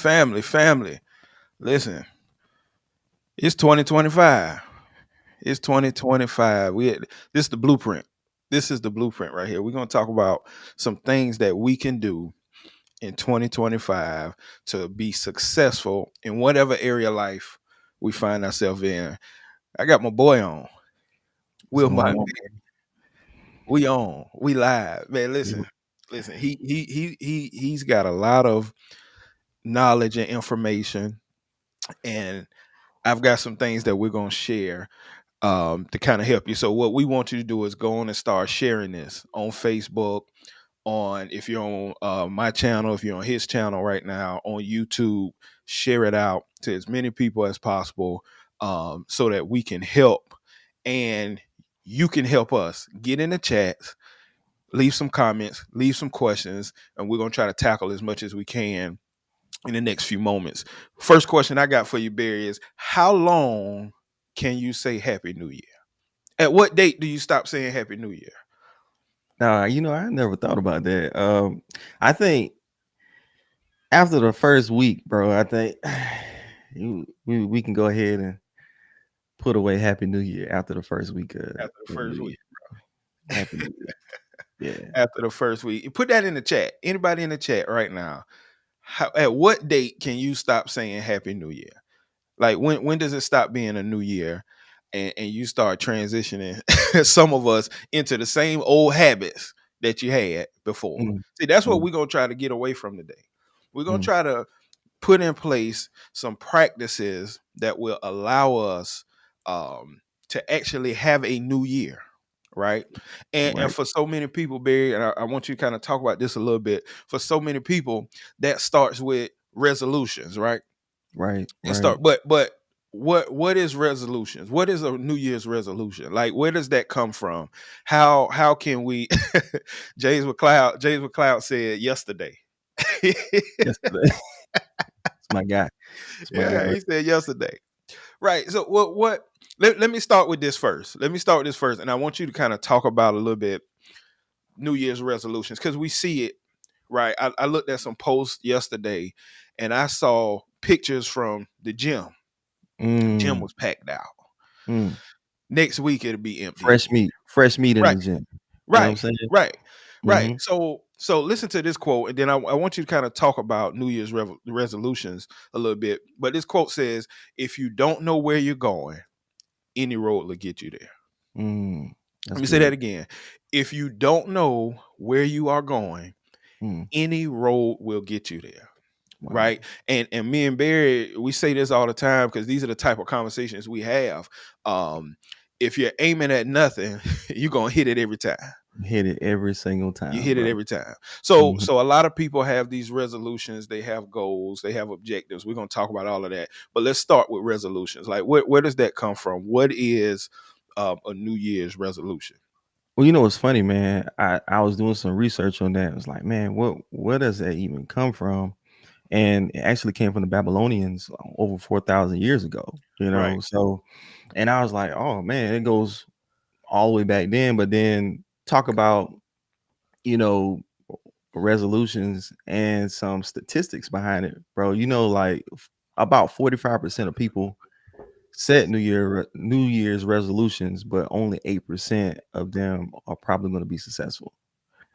Family, family. Listen, it's 2025. It's 2025. This is the blueprint. This is the blueprint right here. We're gonna talk about some things that we can do in 2025 to be successful in whatever area of life we find ourselves in. I got my boy on. What's Wilmont going Berry. on? We on. We live. Man, You- listen. He's got a lot of knowledge and information, and I've got some things that we're gonna share to kind of help you. So what we want you to do is go on and start sharing this on Facebook, on if you're on my channel, if you're on his channel right now, on YouTube, share it out to as many people as possible, so that we can help and you can help us. Get in the chats, leave some comments, leave some questions, and we're gonna try to tackle as much as we can in the next few moments. First question I got for you, Barry, is how long can you say Happy New Year? At what date do you stop saying Happy New Year? Nah, I never thought about that. I think after the first week, bro, I think we can go ahead and put away Happy New Year after the first week of After the the first New Year. week. Happy New Year. Yeah. After the first week. Put that in the chat. Anybody in the chat right now. At what date can you stop saying Happy New Year? Like when does it stop being a new year and you start transitioning some of us into the same old habits that you had before? Mm, See, that's what mm, we're gonna try to get away from today. We're gonna mm. try to put in place some practices that will allow us to actually have a new year, right? And Right, for so many people, Barry, and I want you to kind of talk about this a little bit. For so many people, that starts with resolutions, right? right, And right. start, but what is resolutions? What is a New Year's resolution? Like, where does that come from? How can we? James McCloud said yesterday. Yesterday. It's my guy. It's my guy. Yeah, he said yesterday. Right. So what let me start with this first. Let me start with this first. And I want you to kind of talk about a little bit New Year's resolutions because we see it, right? I looked at some posts yesterday and I saw pictures from the gym. Gym Mm, was packed out. mm. Next week it'll be empty Fresh again. meat. Fresh meat in Right, the gym. You know what I'm right, saying? right, right. Mm-hmm. So listen to this quote, and then I want you to kind of talk about New Year's resolutions a little bit. But this quote says, "If you don't know where you're going, any road will get you there." Mm. Let That's me say that good. again. If you don't know where you are going, Mm, any road will get you there. wow. Right. And me and Barry, we say this all the time because these are the type of conversations we have. Um, if you're aiming at nothing, you're gonna hit it every time. Hit it every single You time, hit it bro. every time. So Mhm. so a lot of people have these resolutions, they have goals, they have objectives. We're gonna talk about all of that. But let's start with resolutions. Like where does that come from? What is a New Year's resolution? Well, you know what's funny, man? I was doing some research on that. I was like, man, what where does that even come from? And it actually came from the Babylonians over 4,000 years ago. You Right. know, so and I was like, oh man, it goes all the way back then. But then talk about you know resolutions and some statistics behind it, bro. You know, like about 45% of people set New Year's resolutions, but only 8% of them are probably going to be successful.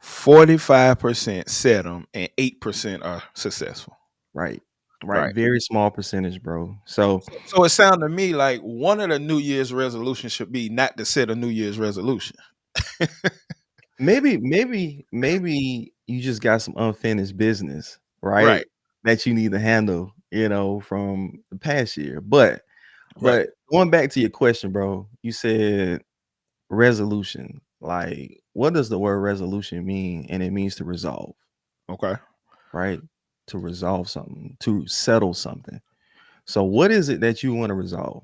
45% set them and 8% are successful. Right. Right. Right. Very small percentage, bro. So So it sounded to me like one of the New Year's resolutions should be not to set a New Year's resolution. maybe you just got some unfinished business, Right. right? That you need to handle, from the past year. But Right. going back to your question, bro, you said resolution. Like, what does the word resolution mean? And it means to resolve, Okay. right? To resolve something, to settle something. So, what is it that you want to resolve?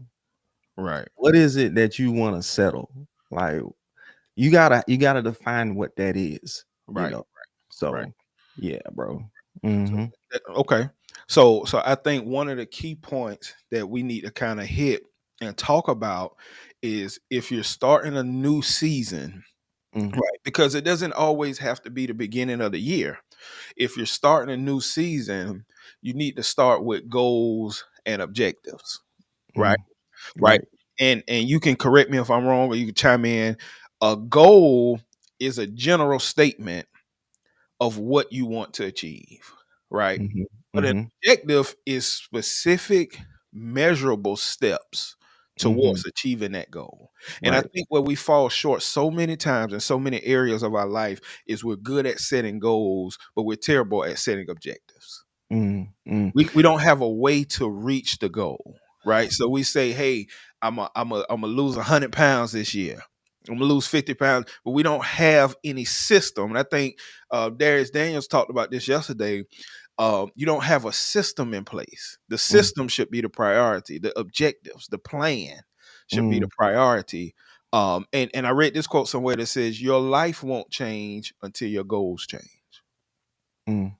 Right. What is it that you want to settle? Like, you gotta define what that is, you Right. know. Right. So, yeah, bro. So, Mm-hmm. okay. So I think one of the key points that we need to kind of hit and talk about is if you're starting a new season, Mm, right? Because it doesn't always have to be the beginning of the year. If you're starting a new season, you need to start with goals and objectives, right? mm, Right. right. And you can correct me if I'm wrong or you can chime in. A goal is a general statement of what you want to achieve, right? Mm-hmm. But an Mm-hmm. objective is specific, measurable steps Mm-hmm. towards achieving that goal. And I Right. think where we fall short so many times in so many areas of our life is we're good at setting goals, but we're terrible at setting objectives. Mm, mm, We don't have a way to reach the goal, right? So we say, "Hey, I'm a lose 100 pounds this year. I'm gonna lose 50 pounds," but we don't have any system. And I think Darius Daniels talked about this yesterday. You don't have a system in place. The mm, system should be the priority. The objectives, the plan should be the mm, priority. And I read this quote somewhere that says, "Your life won't change until your goals change." mm.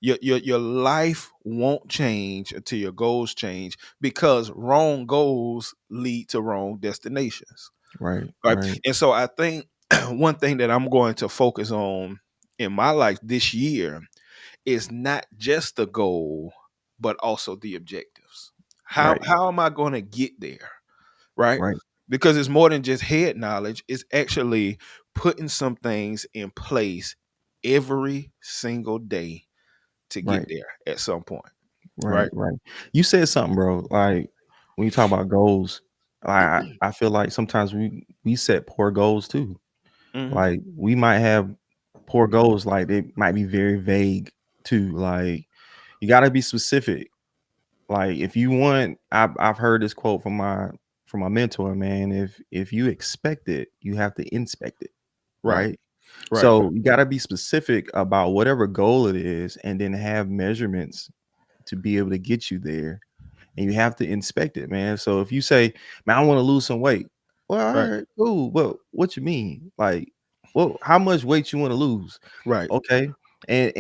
Your life won't change until your goals change because wrong goals lead to wrong destinations, Right. right? Right. And so I think one thing that I'm going to focus on in my life this year is not just the goal but also the objectives. how Right. how am I going to get there, right? Right. Because it's more than just head knowledge. It's actually putting some things in place every single day to get Right. there at some point, Right. right? Right. You said something, bro. Like when you talk about goals, I feel like sometimes we set poor goals too. Hmm. Like we might have poor goals, like they might be very vague too. Like you gotta be specific. Like if you want, I've heard this quote from my mentor, man. If you expect it, you have to inspect it, Right, right? right, So you gotta be specific about whatever goal it is, and then have measurements to be able to get you there, and you have to inspect it, man. So if you say, "Man, I want to lose some weight," well, right, all right, cool. But what you mean? Like, well, how much weight you want to lose? right, Okay, and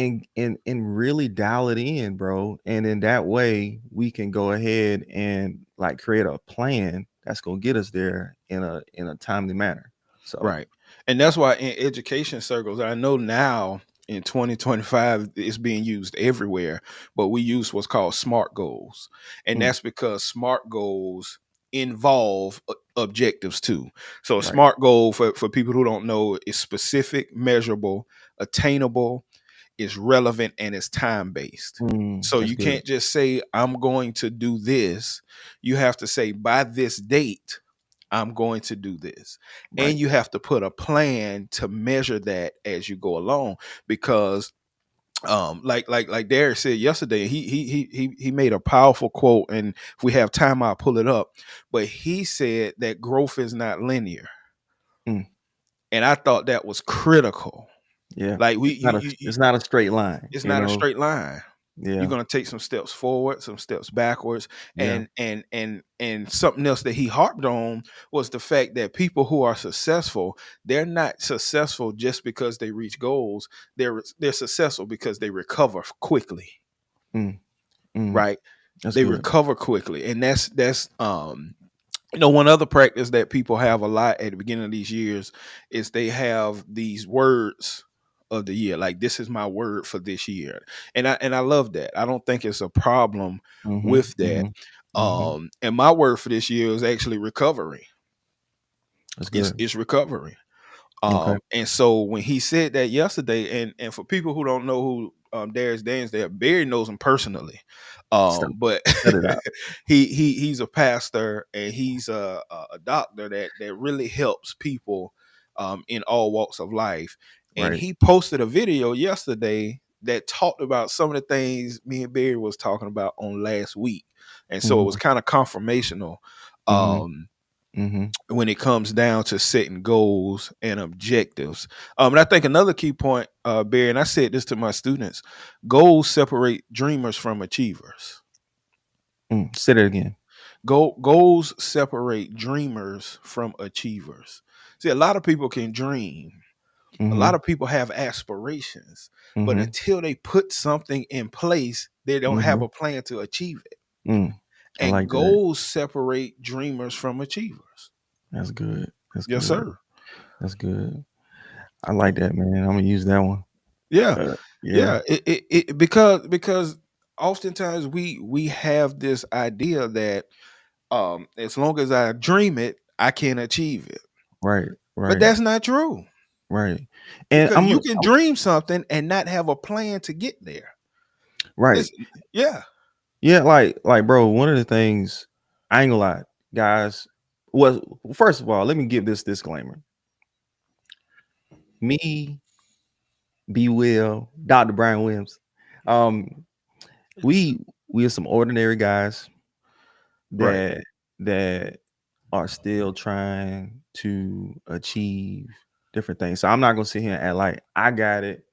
really dial it in, bro. And in that way, we can go ahead and like create a plan that's gonna get us there in a timely manner. So, right. And that's why in education circles, I know now in 2025 it's being used everywhere, but we use what's called SMART goals. And mm, that's because SMART goals involve objectives too. So a right, SMART goal for people who don't know is specific, measurable, attainable, is relevant, and is time based. So that's you good. can't just say, I'm going to do this. You have to say, by this date, I'm going to do this. And Right. you have to put a plan to measure that as you go along, because like Derek said yesterday, he made a powerful quote, and if we have time I'll pull it up. But he said that growth is not linear. Mm. And I thought that was critical. Yeah. Like we It's not a you it's not a straight line, it's you not a know? straight line. You're Yeah. gonna take some steps forward, some steps backwards, Yeah. and something else that he harped on was the fact that people who are successful, they're not successful just because they reach goals. They're successful because they recover quickly, Mm. Mm. right? That's They good. recover quickly, and that's one other practice that people have a lot at the beginning of these years is they have these words of the year. Like, this is my word for this year. And I love that. I don't think it's a problem Mhm. with that. Mhm. Mhm. And my word for this year is actually recovery. That's It's good. it's recovery. Okay. And so when he said that yesterday, and for people who don't know who Darius Daines there, Barry knows him personally. Stop. But Cut it out. he's a pastor, and he's a doctor that really helps people in all walks of life. And Right. he posted a video yesterday that talked about some of the things me and Barry was talking about on last week. And so it was Mhm. kind of confirmational. Mhm. Um, Mhm. when it comes down to setting goals and objectives. And I think another key point, Barry, and I said this to my students: goals separate dreamers from achievers. Mm. Say that again. Goals separate dreamers from achievers. See, a lot of people can dream. A lot Mhm. of people have aspirations, but Mhm. until they put something in place, they don't have Mhm. a plan to achieve it. Mm. I And like that. goals separate dreamers from achievers. That's good. That's Yes, good. sir. That's good. I like that, man. I'm gonna use that one. Yeah. Yeah. Yeah, because oftentimes we have this idea that as long as I dream it, I can achieve it. Right. But Right. that's not true, Right. And because you can dream something and not have a plan to get there. right. It's yeah, Yeah, like bro, one of the things I ain't gonna lie, guys. Was first of all, let me give this disclaimer. Me, B Will, Dr. Brian Williams. Um, we are some ordinary guys right, that that are still trying to achieve different things. So I'm not gonna sit here and act like I got it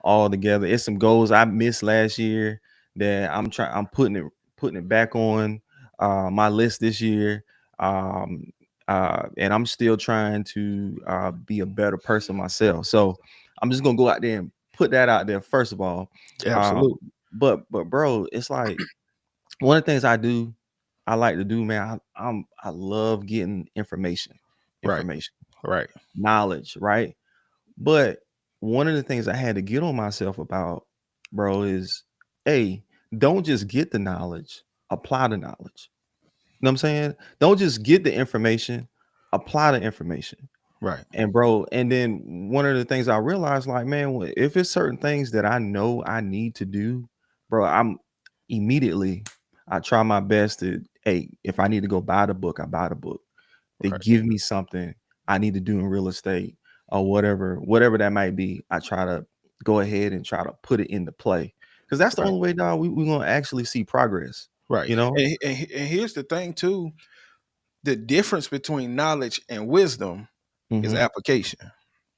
all together. It's some goals I missed last year that I'm putting it back on my list this year. Um and I'm still trying to be a better person myself. So I'm just gonna go out there and put that out there first of all. Um, absolutely, but bro, it's like one of the things I like to do, man. I love getting right, information, right, knowledge, right? But one of the things I had to get on myself about, bro, is hey, don't just get the knowledge, apply the knowledge. You know what I'm saying? Don't just get the information, apply the information. right, And bro, and then one of the things I realized, like, man, if it's certain things that I know I need to do, bro, I'm immediately I try my best to, hey, if I need to go buy the book, I buy the book. They right, give me something I need to do in real estate or whatever that might be. I try to go ahead and try to put it into play because that's the right, only way, dog. We're gonna actually see progress. right. You know, And here's the thing too: the difference between knowledge and wisdom is hmm application.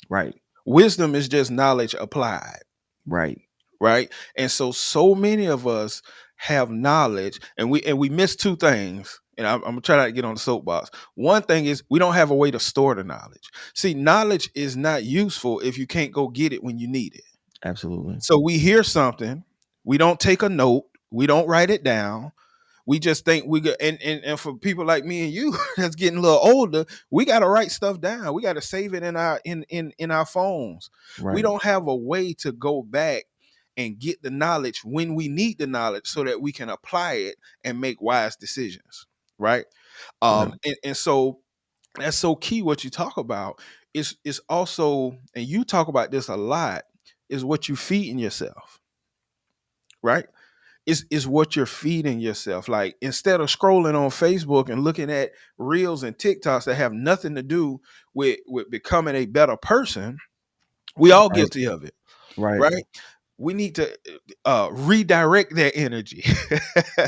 right, Wisdom is just knowledge applied. right, Right, and so many of us have knowledge, and we miss two things, and I'm gonna try not to get on the soapbox. One thing is we don't have a way to store the knowledge. See, knowledge is not useful if you can't go get it when you need it. absolutely, So we hear something, we don't take a note, we don't write it down, we just think we got, and for people like me and you that's getting a little older, we got to write stuff down, we got to save it in our phones. We right, don't have a way to go back and get the knowledge when we need the knowledge so that we can apply it and make wise decisions, right? yeah, And so that's so key what you talk about. Is also, and you talk about this a lot, is what you feed in yourself, right? is what you're feeding yourself. Like, instead of scrolling on Facebook and looking at reels and TikToks that have nothing to do with becoming a better person, we all Right. guilty of it, Right. right? We need to redirect that energy,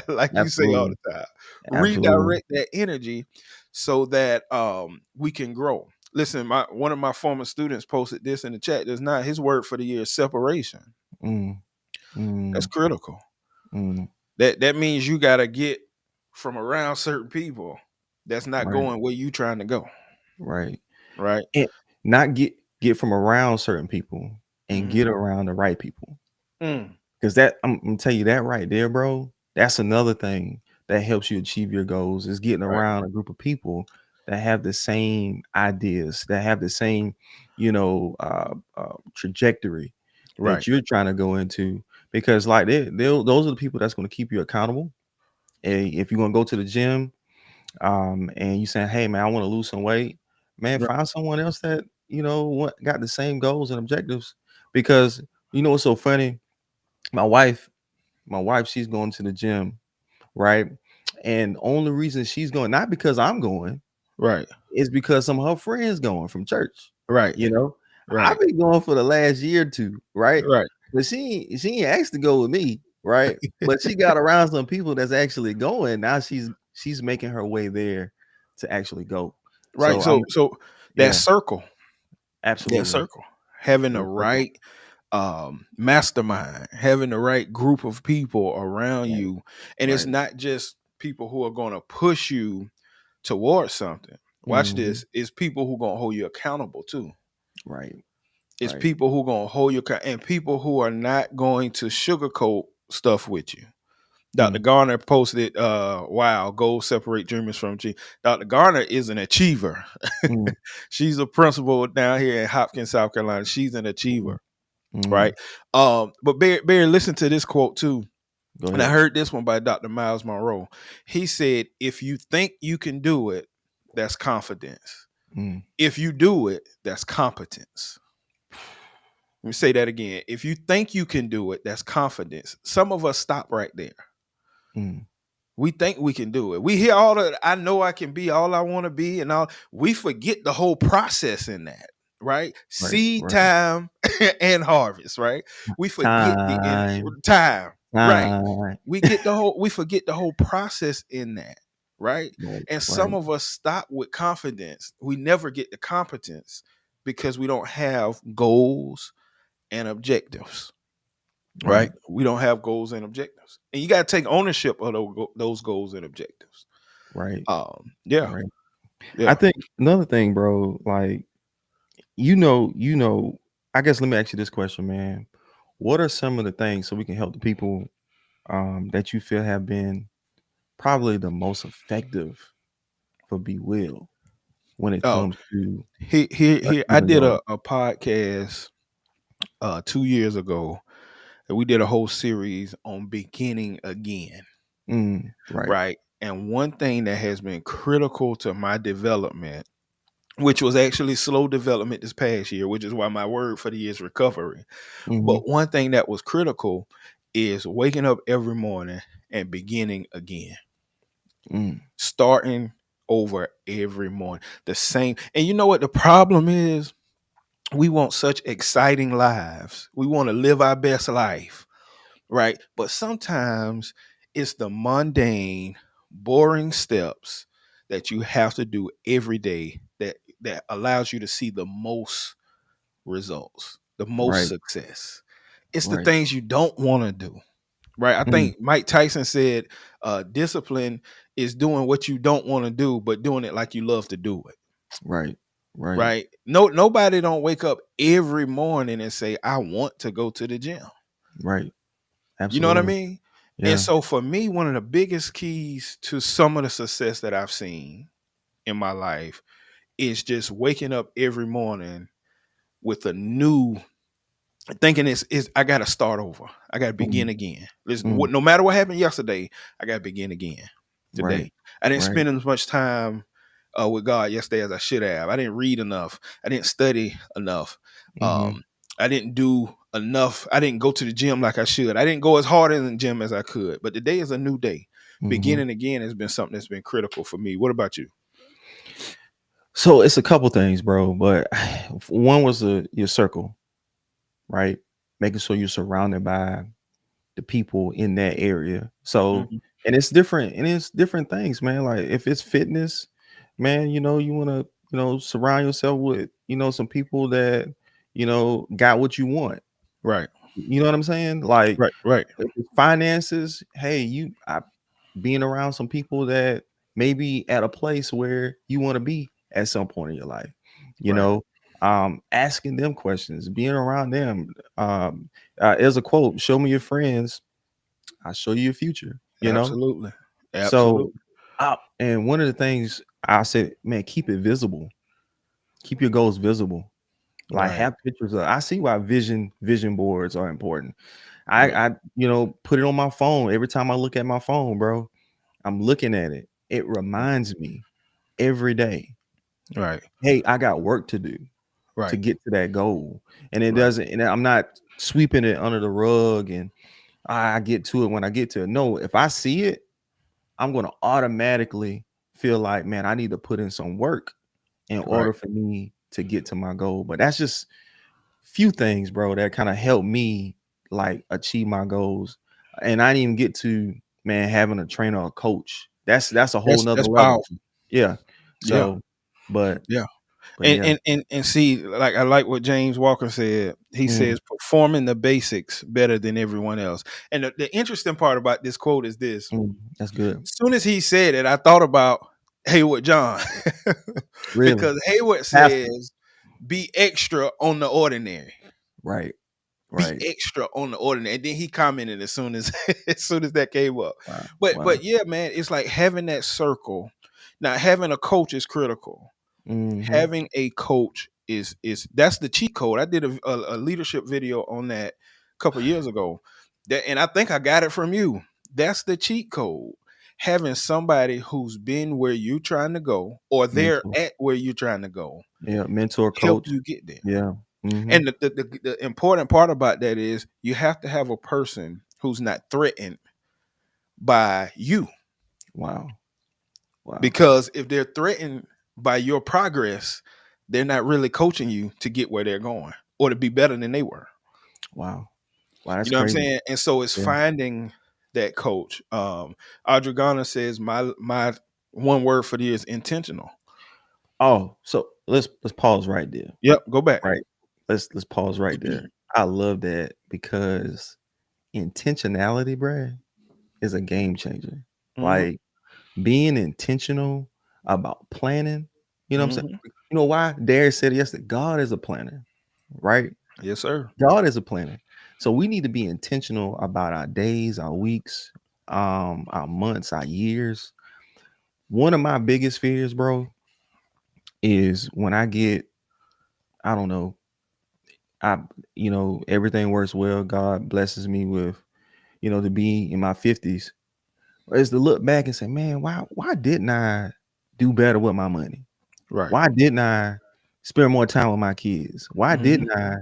like you say all Absolutely. the time. Absolutely. Redirect that energy so that we can grow. Listen, my one of my former students posted this in the chat just now. His word for the year is separation. Mm, That's mm, critical. mm. That means you got to get from around certain people that's not Right. going where you trying to go, Right. right? And not get from around certain people and Hmm. get around the right people. Mm, Because that I'm gonna tell you that right there, bro. That's another thing that helps you achieve your goals is getting right, around a group of people that have the same ideas, that have the same, trajectory right, that you're trying to go into. Because like those are the people that's going to keep you accountable. And if you're gonna go to the gym, and you saying, "Hey, man, I want to lose some weight," man, right, find someone else that got the same goals and objectives. Because you know what's so funny? My wife my wife, she's going to the gym, right? And only reason she's going, not because I'm going, right, is because some of her friends going from church. right, You know, I've right, been going for the last year or two, right? right, But she ain't asked to go with me, right? But she got around some people that's actually going. Now she's making her way there to actually go. right. So I'm So that yeah, circle, that absolutely. circle, having the Full circle. right mastermind, having the right group of people around Right, you, and it's right. not just people who are going to push you towards something. Watch Hmm. this. It's people who going to hold you accountable too. Right, It's right. people who going to hold you and people who are not going to sugarcoat stuff with you. Dr. Mm, Garner posted, wow, goals separate dreamers from achievers. Dr. Garner is an achiever. mm, She's a principal down here in Hopkins, South Carolina. She's an mm, achiever, right? mm. But Barry, listen to this quote too. Go And I ahead. heard this one by Dr. Miles Monroe. He said, if you think you can do it, that's confidence. Mm, If you do it, that's competence. Let me say that again. If you think you can do it, that's confidence. Some of us stop right there. mm. We think we can do it. We hear all the I know I can be all I want to be and all. We forget the whole process in that, right? Right, Seed right. time and harvest, right? We forget Time, time, right? time. We forget the whole process in that, right? Right, And some right, of us stop with confidence. We never get the competence because we don't have goals and objectives, right? right, We don't have goals and objectives, and you got to take ownership of those goals and objectives. right, Yeah, right. I yeah. think another thing, bro, like I guess let me ask you this question, man. What are some of the things so we can help the people that you feel have been probably the most effective for Be Will when it Oh, comes to here. I achieving did goals? a podcast 2 years ago, and we did a whole series on beginning again, Right. right? And one thing that has been critical to my development, which was actually slow development this past year, which is why my word for the year is recovery. Mm-hmm. But one thing that was critical is waking up every morning and beginning again, Mm, starting over every morning. The same. And you know what the problem is? We want such exciting lives. We want to live our best life, right? But sometimes it's the mundane, boring steps that you have to do every day that allows you to see the most results, the most right, success. It's the right, things you don't want to do, right? I mm, think Mike Tyson said, discipline is doing what you don't want to do, but doing it like you love to do it, right, right, right? No, nobody don't wake up every morning and say, I want to go to the gym. right. You know what I Absolutely. mean? And Yeah. so for me, one of the biggest keys to some of the success that I've seen in my life is just waking up every morning with a new thinking is I gotta start over. I gotta Mm, begin again. Listen, mm, no matter what happened yesterday, I gotta begin again right, today. I didn't right. spend as much time with God yesterday as I should have. I didn't read enough. I didn't study enough. Mm-hmm. I didn't do enough. I didn't go to the gym like I should. I didn't go as hard in the gym as I could. But today is a new day. Mm-hmm. Beginning again has been something that's been critical for me. What about you? So it's a couple things, bro. But one was your circle, right? Making sure you're surrounded by the people in that area. So, Hmm. and it's different, and it's different things, man. Like if it's fitness, man, you want to, surround yourself with, some people that, got what you want. Right, You know what I'm saying? Like right, right, if it's finances, hey, being around some people that maybe at a place where you want to be at some point in your life, you right. know, asking them questions, being around them. There's a quote: "Show me your friends, I'll show you your future." Absolutely, So, absolutely. and one of the things I said, man, keep it visible, keep your goals visible. Like Right, have pictures of. I see why vision boards are important. right, I put it on my phone every time I look at my phone, bro. I'm looking at it. It reminds me every day, right, hey, I got work to do to right, get to that goal. And it right, doesn't, and I'm not sweeping it under the rug and I get to it when I get to it. No, if I see it, I'm gonna automatically feel like, man, I need to put in some work in right, order for me to get to my goal. But that's just few things, bro, that kind of help me like achieve my goals. And I didn't even get to, man, having a trainer or coach. That's a whole nother that's level. powerful. Yeah. Yeah, So, but yeah. but And yeah. and see, like I like what James Walker said. He Mm, says performing the basics better than everyone else. And the interesting part about this quote is this: that's good. as soon as he said it, I thought about Hayward John. Really. Because Hayward Pastor. says, be extra on the ordinary. Right. Be Right. extra on the ordinary. And then he commented as soon as as soon as that came up. Wow. Wow. But yeah, man, it's like having that circle. Now having a coach is critical. Mm-hmm. Having a coach is that's the cheat code. I did a leadership video on that a couple years ago. That, and I think I got it from you. That's the cheat code. Having somebody who's been where you're trying to go or they're Mentor. at where you're trying to go Yeah. Mentor help coach. you get there. Yeah. Mm-hmm. And the important part about that is you have to have a person who's not threatened by you. Wow. Wow. Because if they're threatened by your progress, they're not really coaching you to get where they're going or to be better than they were. Wow. Wow. That's You know what I'm crazy. saying? And so it's Yeah. finding that coach. Audrey Garner says my one word for the year is intentional. Oh, so let's pause right there. Yep, go back. Right. Let's pause right there. I love that because intentionality, Brad, is a game changer. Hmm. Like being intentional about planning, you know what I'm saying? Hmm. You know why? Darius said yesterday, God is a planner, right? Yes, sir. God is a planner. So we need to be intentional about our days, our weeks, our months, our years. One of my biggest fears, bro, is when I get, I don't know, I everything works well. God blesses me with, to be in my 50s. Is to look back and say, man, why didn't I do better with my money? Right. Why didn't I spend more time with my kids? Why Hmm. didn't I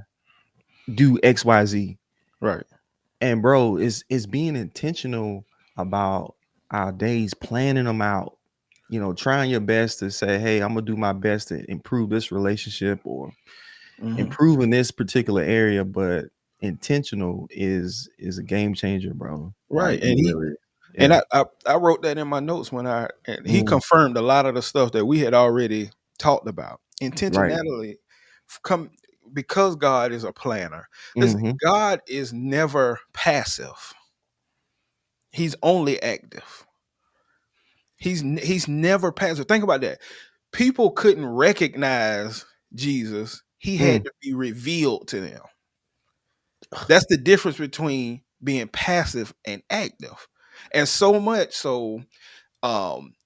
do XYZ? Right. And bro, it's being intentional about our days, planning them out, trying your best to say, hey, I'm gonna do my best to improve this relationship or Hmm. improve in this particular area, but intentional is a game changer, bro. Right. Like it really is. And Yeah. I wrote that in my notes when and he Mm, confirmed a lot of the stuff that we had already talked about. right. Intentionality come because God is a planner. Listen, Hmm. God is never passive. He's only active. He's never passive. Think about that. People couldn't recognize Jesus. He Mm, had to be revealed to them. That's the difference between being passive and active. And so much so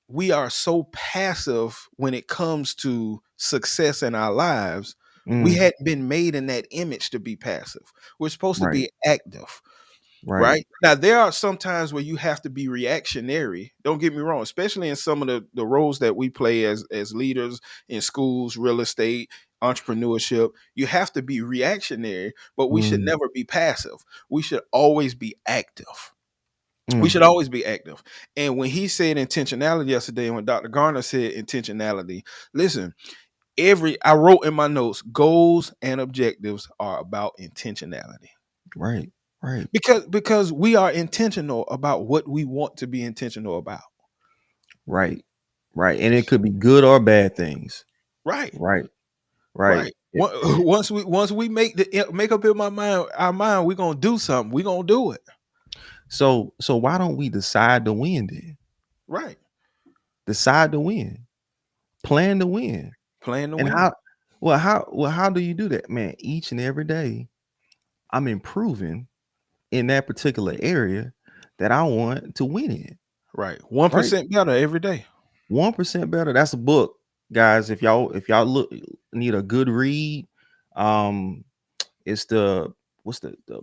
we are so passive when it comes to success in our lives. We mm, hadn't been made in that image to be passive. We're supposed to right. be active, Right. right? Now, there are some times where you have to be reactionary. Don't get me wrong, especially in some of the roles that we play as leaders in schools, real estate, entrepreneurship, you have to be reactionary, but we should Mm, never be passive. We should always be active. We mm, should always be active. And when he said intentionality yesterday, and when Dr. Garner said intentionality, listen, I wrote in my notes, goals and objectives are about intentionality. right, right, Because we are intentional about what we want to be intentional about. right, right. And it could be good or bad things. Right. Right, right. Right. Once we make up in my mind our mind, we're gonna do something. We're gonna do it. So why don't we decide to win then? Right. Decide to win. Plan to win. Plan to And win. how do you do that, man? Each and every day, I'm improving in that particular area that I want to win in. Right. one Right, percent better every day. 1% better. That's a book, guys. If y'all look need a good read, um, it's the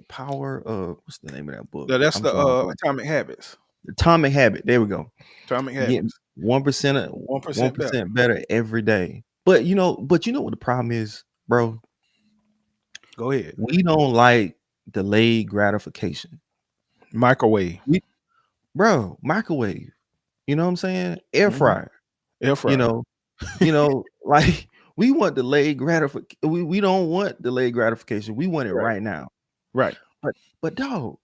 power of what's the name of that book? That's I'm the drawing a blank. atomic habits. Atomic Habit. There we go. Atomic Get habits. 1% one 1% better. percent better every day. But you know what the problem is, bro? Go ahead. We don't like delayed gratification. Microwave. We, bro, microwave. You know what I'm saying? Air Hmm. fryer. Air You fryer. know, like we want delayed gratification. We don't want delayed gratification. We want it Right. right now. Right. But dog,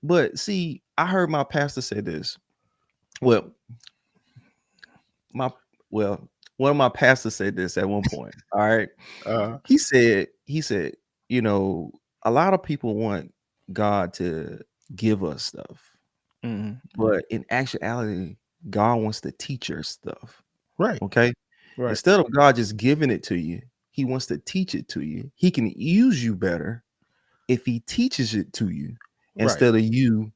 but see, I heard my pastor say this. Well, my well, one of my pastors said this at one point. All right. Uh. He said, a lot of people want God to give us stuff, Hmm. but in actuality, God wants to teach us stuff. Right. Okay. Right. Instead of God just giving it to you, he wants to teach it to you. He can use you better if he teaches it to you Right. instead of you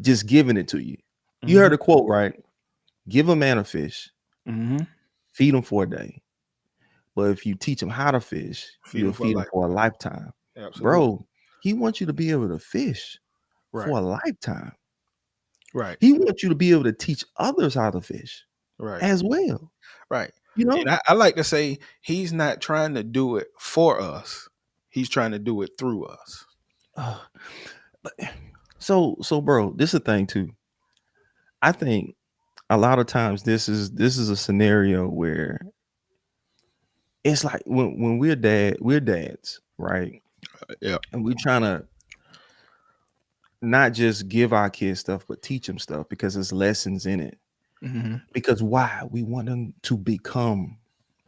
just giving it to you. You heard Hmm. the quote, right? Give a man a fish, Hmm. feed him for a day. But if you teach him how to fish, Feed you'll them for feed him life. for a lifetime. Absolutely. Bro, he wants you to be able to fish Right. for a lifetime. Right. He wants you to be able to teach others how to fish Right. as well. Right. You know? And I like to say he's not trying to do it for us. He's trying to do it through us. Uh, but so bro, this is a thing too. I think a lot of times this is a scenario where it's like when we're dads, right? Yeah. And we're trying to not just give our kids stuff, but teach them stuff because there's lessons in it. Hmm. Because why? We want them to become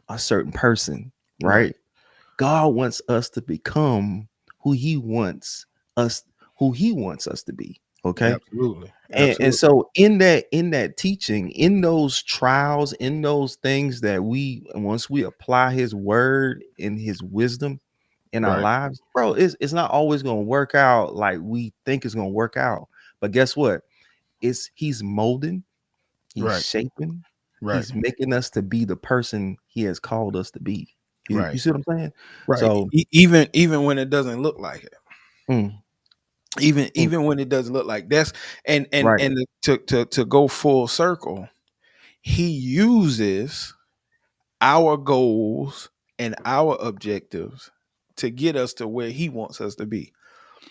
a certain person, Right. right? God wants us to become who he wants us who he wants us to be. Okay. Absolutely. And Absolutely. so in that teaching, in those trials, in those things that we once we apply his word and his wisdom in our Right. lives, bro, it's not always gonna work out like we think it's gonna work out. But guess what? It's he's molding, he's Right. shaping, Right. he's making us to be the person he has called us to be. You Right. see what I'm saying? Right. So Even when it doesn't look like it. mm, Even mm, even when it doesn't look like that's right, and to go full circle, he uses our goals and our objectives to get us to where he wants us to be.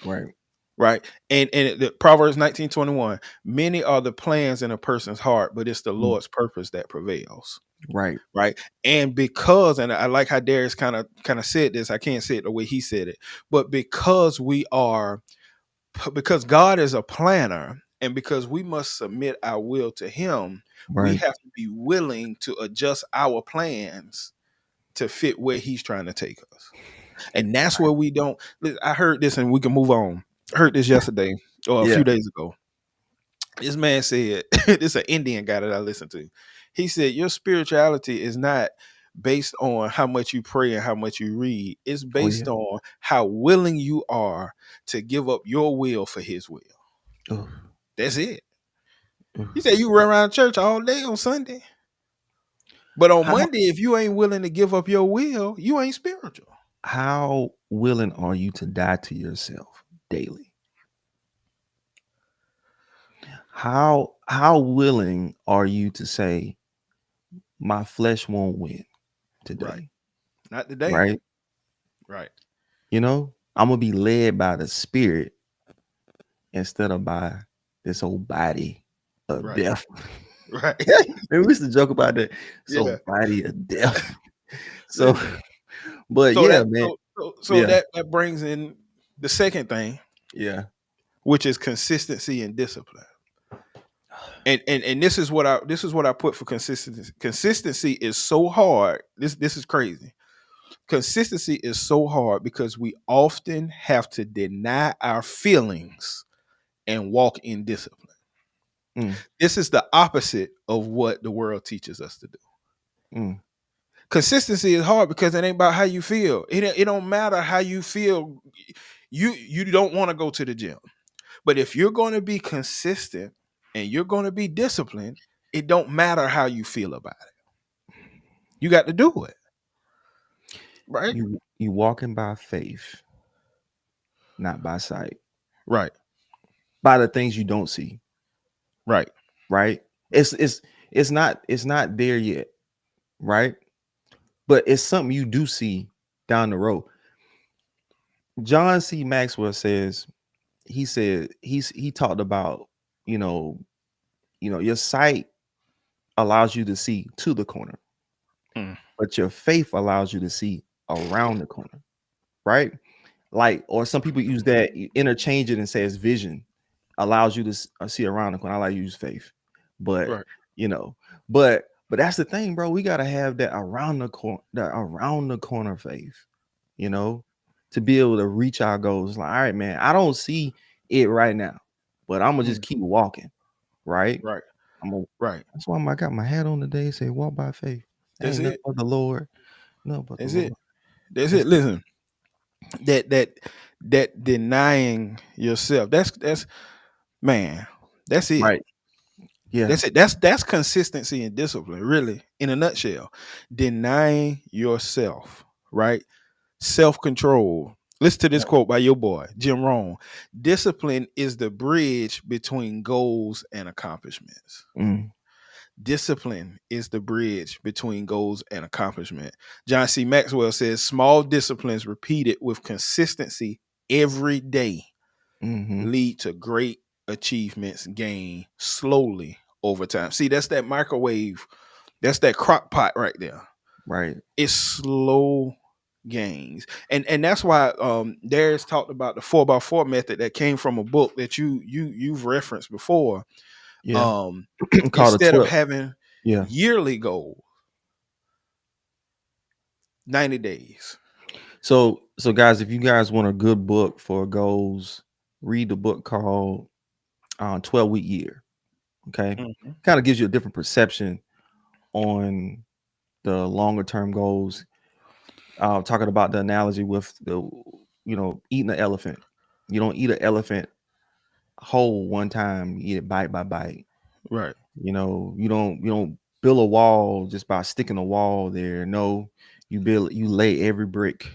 right, Right. And the Proverbs 19:21, many are the plans in a person's heart, but it's the mm, Lord's purpose that prevails. right, Right. And because, and I like how Darius kind of said this, I can't say it the way he said it, but because God is a planner, and because we must submit our will to him, we right. have to be willing to adjust our plans to fit where he's trying to take us. And that's where we don't. I heard this, and we can move on. I heard this yesterday or a Yeah. few days ago. This man said, this is an Indian guy that I listened to. He said, your spirituality is not based on how much you pray and how much you read. It's Oh yeah. based on how willing you are to give up your will for his will. Ugh, That's it. ugh. He said, you run around church all day on Sunday. But on How Monday, if you ain't willing to give up your will, you ain't spiritual. how willing are you to die to yourself daily? How willing are you to say my flesh won't win Right. today? Not today. right? Right. You know, I'm gonna be led by the spirit instead of by this old body of Right. death. Right. And we used to joke about that. This Yeah. old body of death. So, Listen. but So yeah, that man. so Yeah, that brings in the second thing, yeah. which is consistency and discipline. And this is what I put for consistency. Consistency is so hard. This is crazy. Consistency is so hard because we often have to deny our feelings and walk in discipline. Mm, This is the opposite of what the world teaches us to do. mm. Consistency is hard because it ain't about how you feel. It don't matter how you feel. You don't want to go to the gym. But if you're going to be consistent and you're going to be disciplined, it don't matter how you feel about it. You got to do it. Right? You walking by faith, not by sight. Right. By the things you don't see, Right. right? It's not there yet, right? But it's something you do see down the road. John C. Maxwell says, he said he talked about, you know, your sight allows you to see to the corner, Mm. but your faith allows you to see around the corner, right? Like, or some people use that, interchange it and say it's vision allows you to see around the corner. I like to use faith, but Right. you know, but that's the thing, bro. We gotta have that around the corner, faith, you know, to be able to reach our goals. Like, all right, man, I don't see it right now, but I'm gonna just Mm. keep walking, right? Right. I'm gonna. Right. That's why I got my hat on today. Say, walk by faith. That's Ain't nothing it. but the Lord. No, but the That's it. Lord. That's That's it. it. Listen, that denying yourself. That's man. That's it. Right. Yeah. That's it. That's consistency and discipline, really, in a nutshell. Denying yourself, right? Self-control. Listen to this quote by your boy, Jim Rohn. Discipline is the bridge between goals and accomplishments. Mm, Discipline is the bridge between goals and accomplishment. John C. Maxwell says small disciplines repeated with consistency every day mm-hmm. lead to great achievements gained slowly over time. See, that's that microwave, that's that crock pot right there. Right. It's slow gains. And that's why Darius talked about the 4x4 method that came from a book that you've referenced before. Yeah. Um Called a Instead of 12. having Yeah. yearly goals, 90 days. So guys, if you guys want a good book for goals, read the book called 12-week year. Okay. Mhm. Kind of gives you a different perception on the longer term goals. Talking about the analogy with the, eating an elephant. You don't eat an elephant whole one time, you eat it bite by bite. Right. You don't build a wall just by sticking a wall there. No, you lay every brick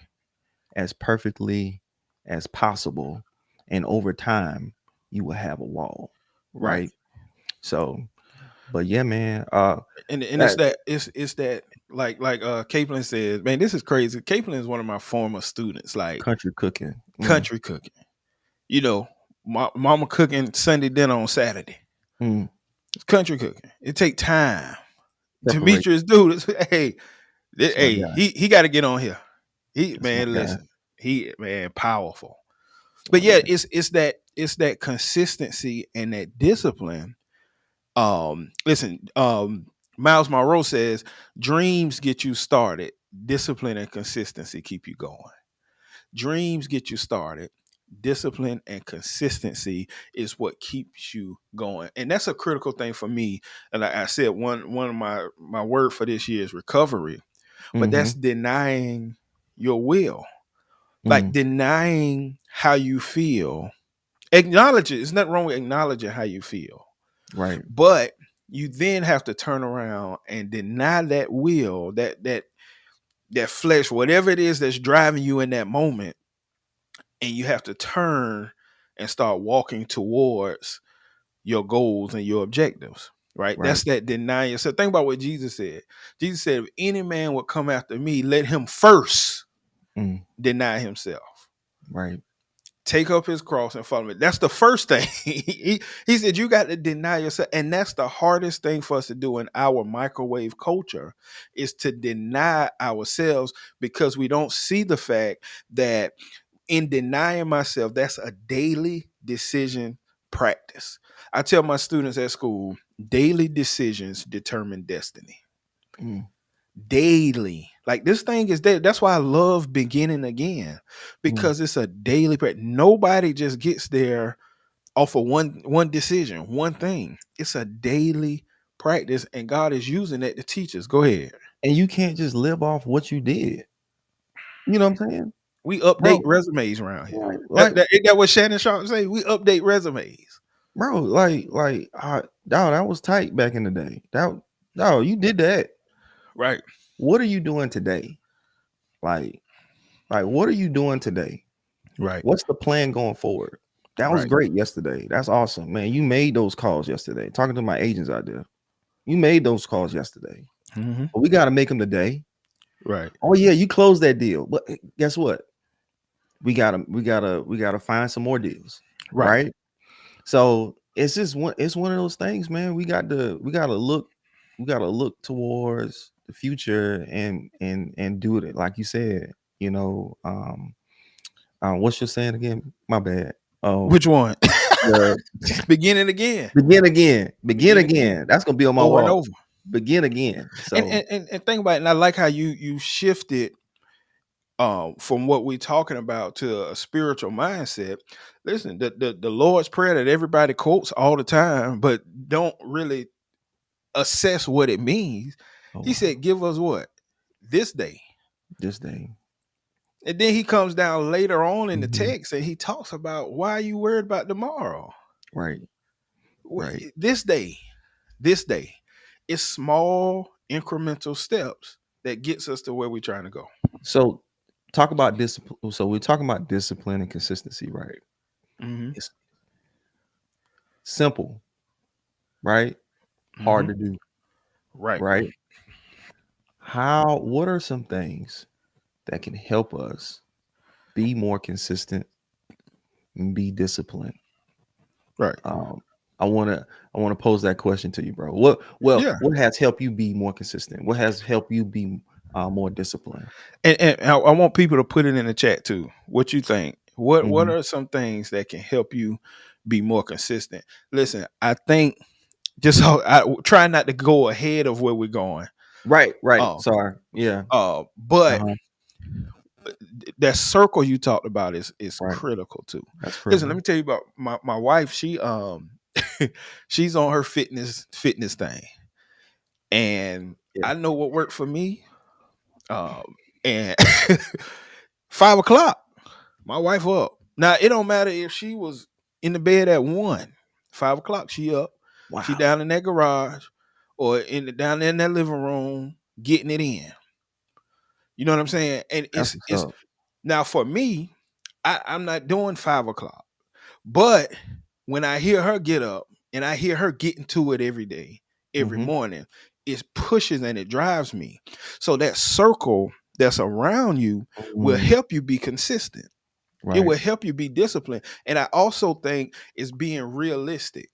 as perfectly as possible, and over time you will have a wall, Right. right? So, but yeah, man, And that it's that like Caitlin says, man, this is crazy. Caitlin is one of my former students, like country cooking. country cooking. You know, mama cooking Sunday dinner on Saturday. Mm, It's country cooking. It take time. separate. Demetrius, dude, hey, That's my hey, guy. he got to get on here. He That's my man, guy. listen, he man, powerful. That's But my yeah, guy. it's that consistency and that discipline. Listen, Miles Monroe says dreams get you started, discipline and consistency keep you going. Dreams get you started. Discipline and consistency is what keeps you going, and that's a critical thing for me. And like I said, one of my word for this year is recovery, but Mm-hmm. that's denying your will, like Mm, denying how you feel. Acknowledge it. There's nothing wrong with acknowledging how you feel, right. but you then have to turn around and deny that will, that flesh, whatever it is that's driving you in that moment, and you have to turn and start walking towards your goals and your objectives. right? Right. That's that denying yourself. Think about what Jesus said. Jesus said, if any man would come after me, let him first Mm. deny himself. Right. Take up his cross and follow me. That's the first thing. He said, you got to deny yourself. And that's the hardest thing for us to do in our microwave culture is to deny ourselves because we don't see the fact that in denying myself, that's a daily decision practice. I tell my students at school, daily decisions determine destiny. Mm. Daily. Like this thing is daily. That's why I love beginning again Mm. because it's a daily practice. Nobody just gets there off of one decision, one thing. It's a daily practice, and God is using that to teach us. Go ahead. And you can't just live off what you did. You know what I'm saying, We update bro? resumes around here. Like Ain't that what Shannon Sharp say? We update resumes. bro, dog, that was tight back in the day. Dog, you did that. Right, What are you doing today? Like, what are you doing today? right, What's the plan going forward? That was right. great yesterday. That's awesome, man. You made those calls yesterday. Talking to my agents out there, you made those calls yesterday. Hmm. But we got to make them today. Right, Oh yeah, you closed that deal. But guess what? We gotta find some more deals, right. right? So it's just one. It's one of those things, man. We gotta look towards the future and do it like you said. You know, what's your saying again? My bad. Oh, Which one? the Beginning again. begin again, begin Begin again. again. That's gonna be on my Over and wall. over. Begin again. And So, and, and think about it. And I like how you shifted from what we're talking about to a spiritual mindset. Listen, the Lord's Prayer that everybody quotes all the time, but don't really assess what it means. oh He wow, said, give us what? This day. this day, And then he comes down later on in the Mhm. text and he talks about why are you worried about tomorrow? Right, right. This day, this day. It's small incremental steps that gets us to where we're trying to go. So, talk about discipline. So we're talking about discipline and consistency, right? Hmm. It's simple, right? Hard Hmm. to do, Right. right? What are some things that can help us be more consistent and be disciplined? Right. Um, I wanna pose that question to you, bro. What has helped you be more consistent? What has helped you be more disciplined? And I want people to put it in the chat too. What you think? What Mhm. are some things that can help you be more consistent? Listen, I think just so I try not to go ahead of where we're going. Right, right. Oh, Sorry. Yeah. but Uh-huh. that circle you talked about is Right. critical too. That's Listen, let critical. me tell you about my wife. She she's on her fitness thing, and Yeah. I know what worked for me. And 5 o'clock. My wife up. Now it don't matter if she was in the bed at 1, 5 o'clock. She up. She Wow. down in that garage or down there in that living room getting it in. You know what I'm saying? And That's it's what's it's up. now for me. I'm not doing 5 o'clock, but when I hear her get up and I hear her getting to it every day, every Mhm. morning, it pushes and it drives me. So that circle that's around you will Mm, help you be consistent. It right. will help you be disciplined. And I also think it's being realistic.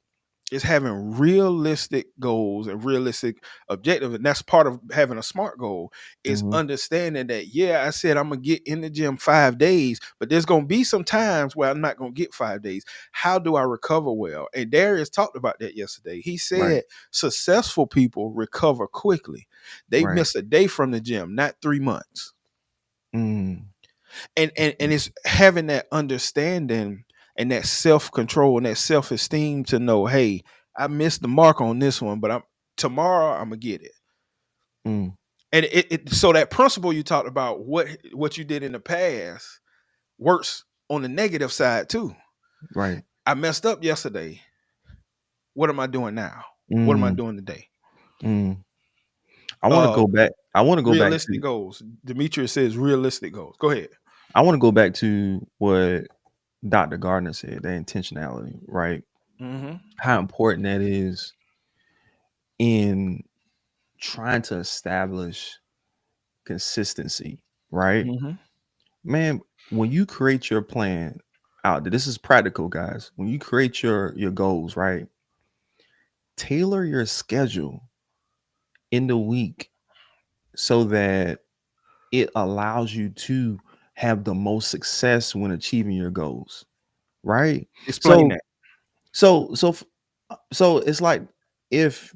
It's having realistic goals and realistic objectives. And that's part of having a SMART goal is Mhm. understanding that, yeah, I said I'm going to get in the gym 5 days, but there's going to be some times where I'm not going to get 5 days. How do I recover well? And Darius talked about that yesterday. He Right. said successful people recover quickly. They Right. miss a day from the gym, not 3 months. Mm. And it's having that understanding and that self-control and that self-esteem to know, hey, I missed the mark on this one, but I'm tomorrow I'm gonna get it. Mm. And so that principle you talked about, what you did in the past works on the negative side too. Right. I messed up yesterday. What am I doing now? What am I Mm. doing today? Mm. I want to Uh go back. I want to go back realistic to. goals. Demetrius says realistic goals. Go ahead. I want to go back to what Dr. Gardner said. That intentionality, right? Hmm. How important that is in trying to establish consistency, right? Hmm. Man, when you create your plan out there, this is practical, guys. When you create your goals, right? Tailor your schedule in the week so that it allows you to have the most success when achieving your goals, right? Explain So that. so so so it's like if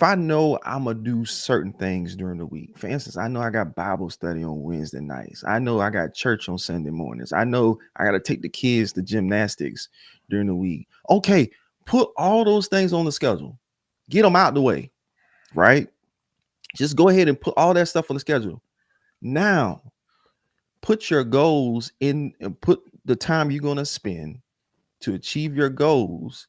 I know I'm gonna do certain things during the week. For instance, I know I got Bible study on Wednesday nights. I know I got church on Sunday mornings. I know I got to take the kids to gymnastics during the week. Okay, put all those things on the schedule. Get them out the way, right? Just go ahead and put all that stuff on the schedule. Now, put your goals in and put the time you're going to spend to achieve your goals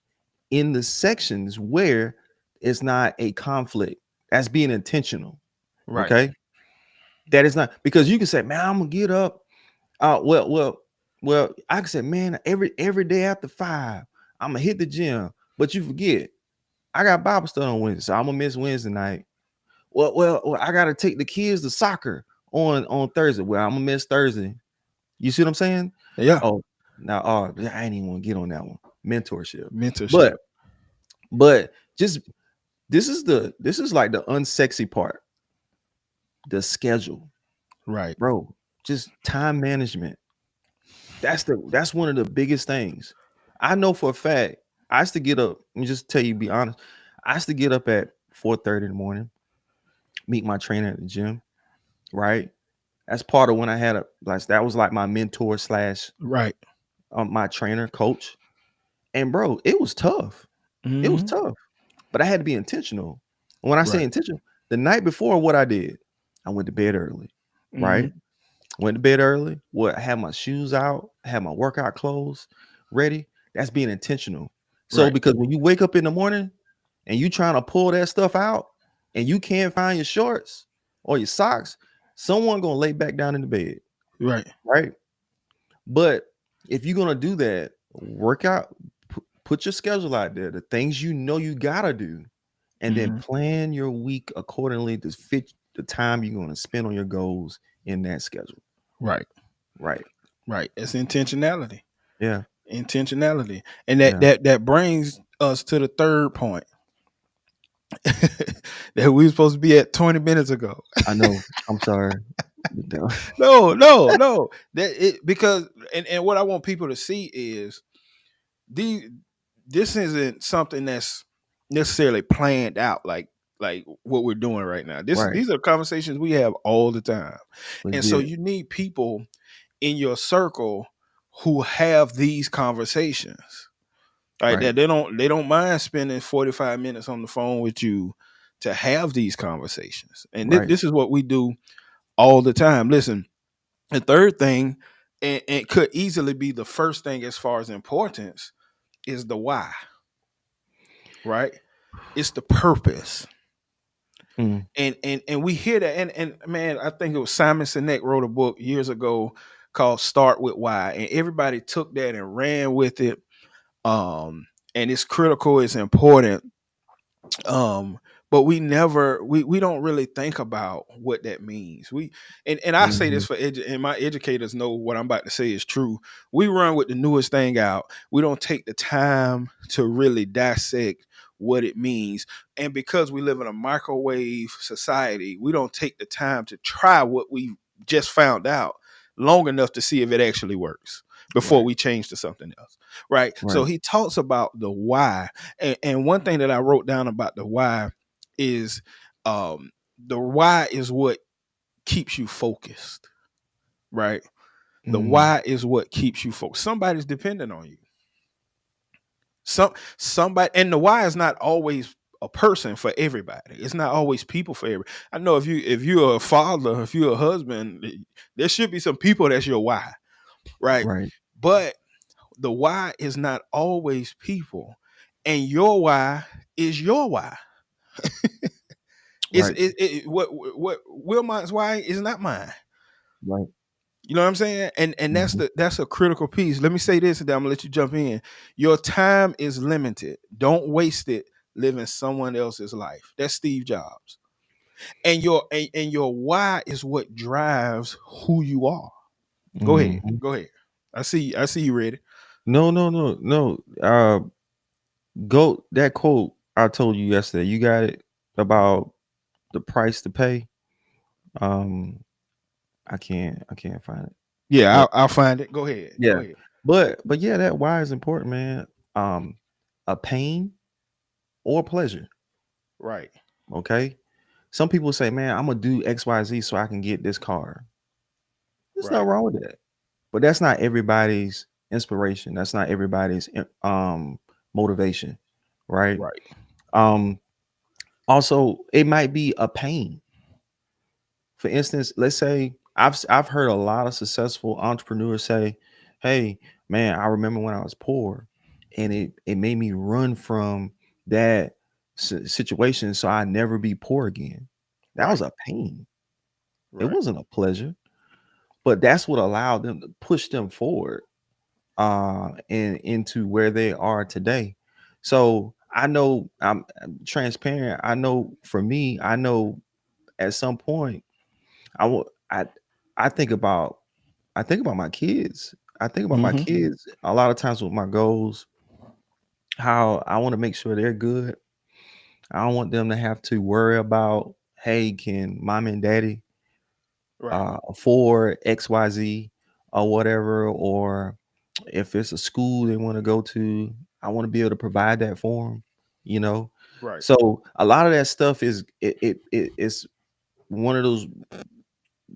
in the sections where it's not a conflict. That's being intentional. Right. Okay. That is not because you can say, man, I'm gonna get up. Well, I can say, man, every day after 5, I'm gonna hit the gym. But you forget, I got Bible study on Wednesday, so I'm gonna miss Wednesday night. Well, I gotta take the kids to soccer on Thursday. Well, I'm gonna miss Thursday. You see what I'm saying? Yeah. Oh, now, I ain't even want to get on that one. Mentorship, Mentorship. but but just this is like the unsexy part, the schedule, Right. bro. Just time management. That's one of the biggest things. I know for a fact. I used to get up. Let me just tell you, be honest. I used to get up at 4:30 in the morning, meet my trainer at the gym. Right. That's part of when I had a like that was like my mentor slash Right. my trainer coach. And bro, it was tough. It was Hmm. tough, but I had to be intentional. When I say Right. intentional, the night before, what I did, I went to bed early. Right. Hmm. Went to bed early. What? Had my shoes out. Had my workout clothes ready. That's being intentional. So Right. because when you wake up in the morning and you trying to pull that stuff out and you can't find your shorts or your socks, someone gonna lay back down in the bed, Right. right? But if you're gonna do that, work out, put your schedule out there, the things you know you gotta do, and then Hmm. plan your week accordingly to fit the time you're gonna spend on your goals in that schedule. Right. Right. Right. It's intentionality. Yeah. Intentionality. And that Yeah. that brings us to the third point that we were supposed to be at 20 minutes ago. I know. I'm sorry. No, no, no. That it because and what I want people to see is the this isn't something that's necessarily planned out like what we're doing right now. Right. These are conversations we have all the time. Let's And so get it. you need people in your circle who have these conversations. Right? Right. That they don't mind spending 45 minutes on the phone with you to have these conversations. And Right. this is what we do all the time. Listen, the third thing, and could easily be the first thing as far as importance, is the why, right? It's the purpose. Mm. And we hear that, and man, I think it was Simon Sinek wrote a book years ago called Start With Why, and everybody took that and ran with it. And it's critical, it's important. um but we don't really think about what that means. And I say this Mhm. for and my educators know what I'm about to say is true. We run with the newest thing out. We don't take the time to really dissect what it means. And because we live in a microwave society, we don't take the time to try what we just found out long enough to see if it actually works before Right. we change to something else, right? So Right. he talks about the why. And one thing that I wrote down about the why is the why is what keeps you focused, right? The Mm. why is what keeps you focused. Somebody's dependent on you. Somebody, and the why is not always a person for everybody. It's not always people for everybody. I know if you're a father, if you're a husband, there should be some people that's your why, right? Right. But the why is not always people, and your why is your why. Right. What Wilmot's why is not mine. Right. You know what I'm saying? And Mhm. that's a critical piece. Let me say this, and then I'm gonna let you jump in. Your time is limited. Don't waste it living someone else's life. That's Steve Jobs. And your why is what drives who you are. Go ahead. Mhm. Go ahead. I see you ready. No, no, no, no. Go that quote I told you yesterday. You got it about the price to pay. Um, I can't find it. Yeah, But I'll find it. Go ahead. Go yeah, ahead. but yeah, that why is important, man. Um, a pain or pleasure. Right. Okay. Some people say, man, I'm gonna do XYZ so I can get this car. There's nothing Right. wrong with that. But that's not everybody's inspiration. That's not everybody's motivation, right? Right. Um, also, it might be a pain. For instance, let's say I've heard a lot of successful entrepreneurs say, "Hey, man, I remember when I was poor, and it made me run from that situation, so I never be poor again." That was Right. a pain. It Right. wasn't a pleasure, but that's what allowed them to push them forward and into where they are today. So I know I'm transparent. I know for me, I know at some point I will I think about I think about my kids. I think about my Mm-hmm. kids a lot of times with my goals, how I want to make sure they're good. I don't want them to have to worry about, hey, can mom and daddy Right. afford XYZ or whatever, or if it's a school they want to go to, I want to be able to provide that for them, you know. Right. So a lot of that stuff is it's one of those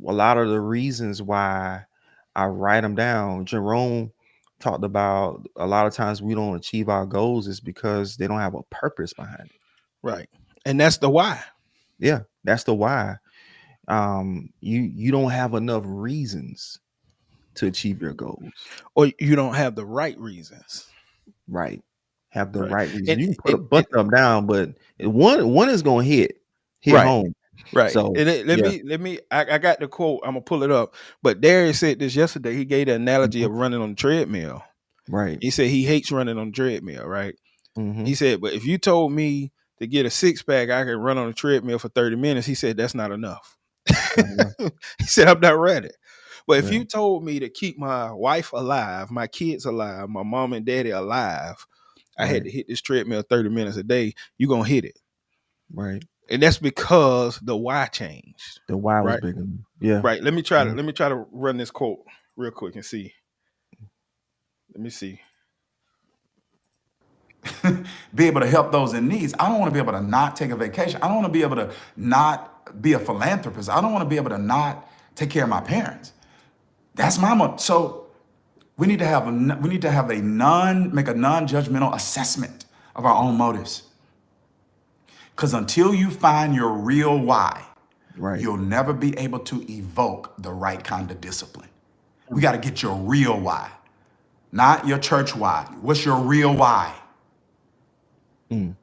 a lot of the reasons why I write them down. Jerome talked about a lot of times we don't achieve our goals is because they don't have a purpose behind it. Right. And that's the why. Yeah, that's the why. You don't have enough reasons to achieve your goals. Or you don't have the right reasons. Right. Have the Right. right reason. And You can put a and, bunch and of them down, but one is gonna hit right. home. Right. So And let yeah. me I got the quote. I'm gonna pull it up. But Darius said this yesterday. He gave the analogy Mhm. of running on the treadmill. Right. He said he hates running on the treadmill, right? He Hmm. said, but if you told me to get a six pack, I could run on a treadmill for 30 minutes. He said, that's not enough. He said, I'm not ready. But if Yeah. you told me to keep my wife alive, my kids alive, my mom and daddy alive, I had Right. to hit this treadmill 30 minutes a day, you're going to hit it. Right. And that's because the why changed. The why was Right. bigger. Yeah. Right. Let me try to Mhm. let me try to run this quote real quick and see. Let me see. Be able to help those in needs. I don't want to be able to not take a vacation. I don't want to be able to not be a philanthropist. I don't want to be able to not take care of my parents. That's my so we need to have a make a non-judgmental assessment of our own motives. Because until you find your real why, Right. you'll never be able to evoke the right kind of discipline. We got to get your real why, not your church why. What's your real why? Mm.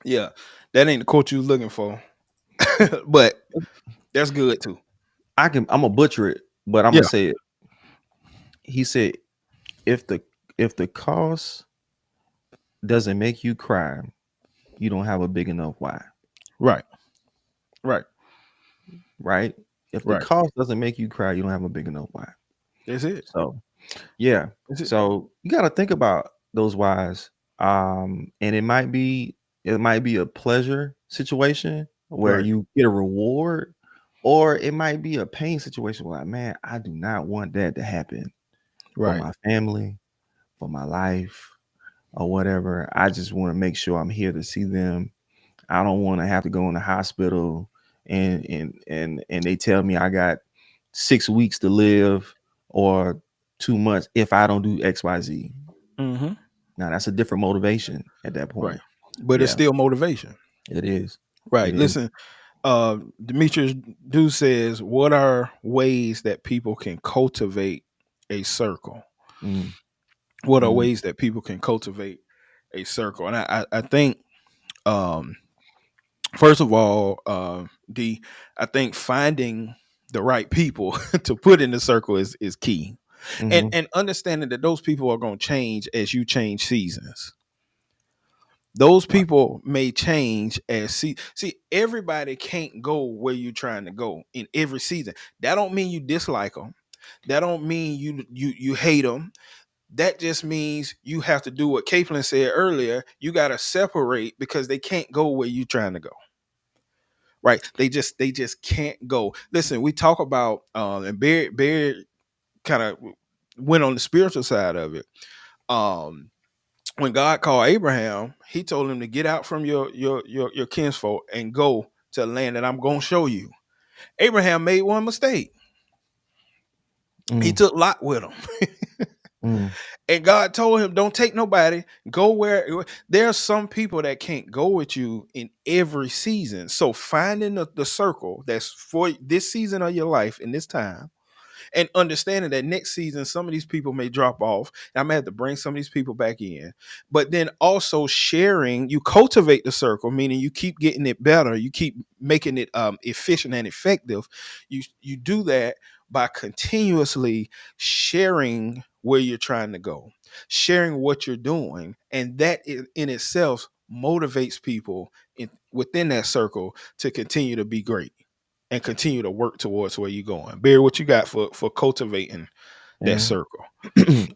Yeah. That ain't the quote you was looking for. But that's good too. I'm gonna butcher it, but I'm gonna Yeah. say it. He said, if the if the cost doesn't make you cry, you don't have a big enough why. Right. Right. Right? If the Right. cost doesn't make you cry, you don't have a big enough why. That's it. So yeah. That's it. So you gotta think about those whys. And it might be a pleasure situation where Right. you get a reward, or it might be a pain situation where like, man, I do not want that to happen for Right. my family, for my life, or whatever. I just want to make sure I'm here to see them. I don't want to have to go in the hospital and they tell me I got 6 weeks to live or 2 months if I don't do XYZ. Mm-hmm. Now that's a different motivation at that Right. point. But it's Yeah, still motivation. it is. Right. It is. Listen, Demetrius Du says, what are ways that people can cultivate a circle? Mm, What are mm, ways that people can cultivate a circle? And I think um first of all, I think finding the right people to put in the circle is key. And mhm, and understanding that those people are gonna change as you change seasons. Those Right. people may change as see everybody can't go where you're trying to go in every season. That don't mean you dislike them. That don't mean you hate them. That just means you have to do what Caitlin said earlier. You got to separate because they can't go where you're trying to go. Right? They just can't go. Listen, we talk about and Barry kind of went on the spiritual side of it. Um, when God called Abraham, he told him to get out from your kinsfolk and go to a land that I'm gonna show you. Abraham made one mistake. He Mm, took Lot with him. mm, And God told him, don't take nobody. Go where there are some people that can't go with you in every season. So finding the circle that's for this season of your life in this time and understanding that next season some of these people may drop off and I'm gonna have to bring some of these people back in, but then also sharing, you cultivate the circle, meaning you keep getting it better, you keep making it efficient and effective. You do that by continuously sharing where you're trying to go, sharing what you're doing, and that in itself motivates people within that circle to continue to be great and continue to work towards where you're going. Barry, what you got for cultivating that yeah. circle?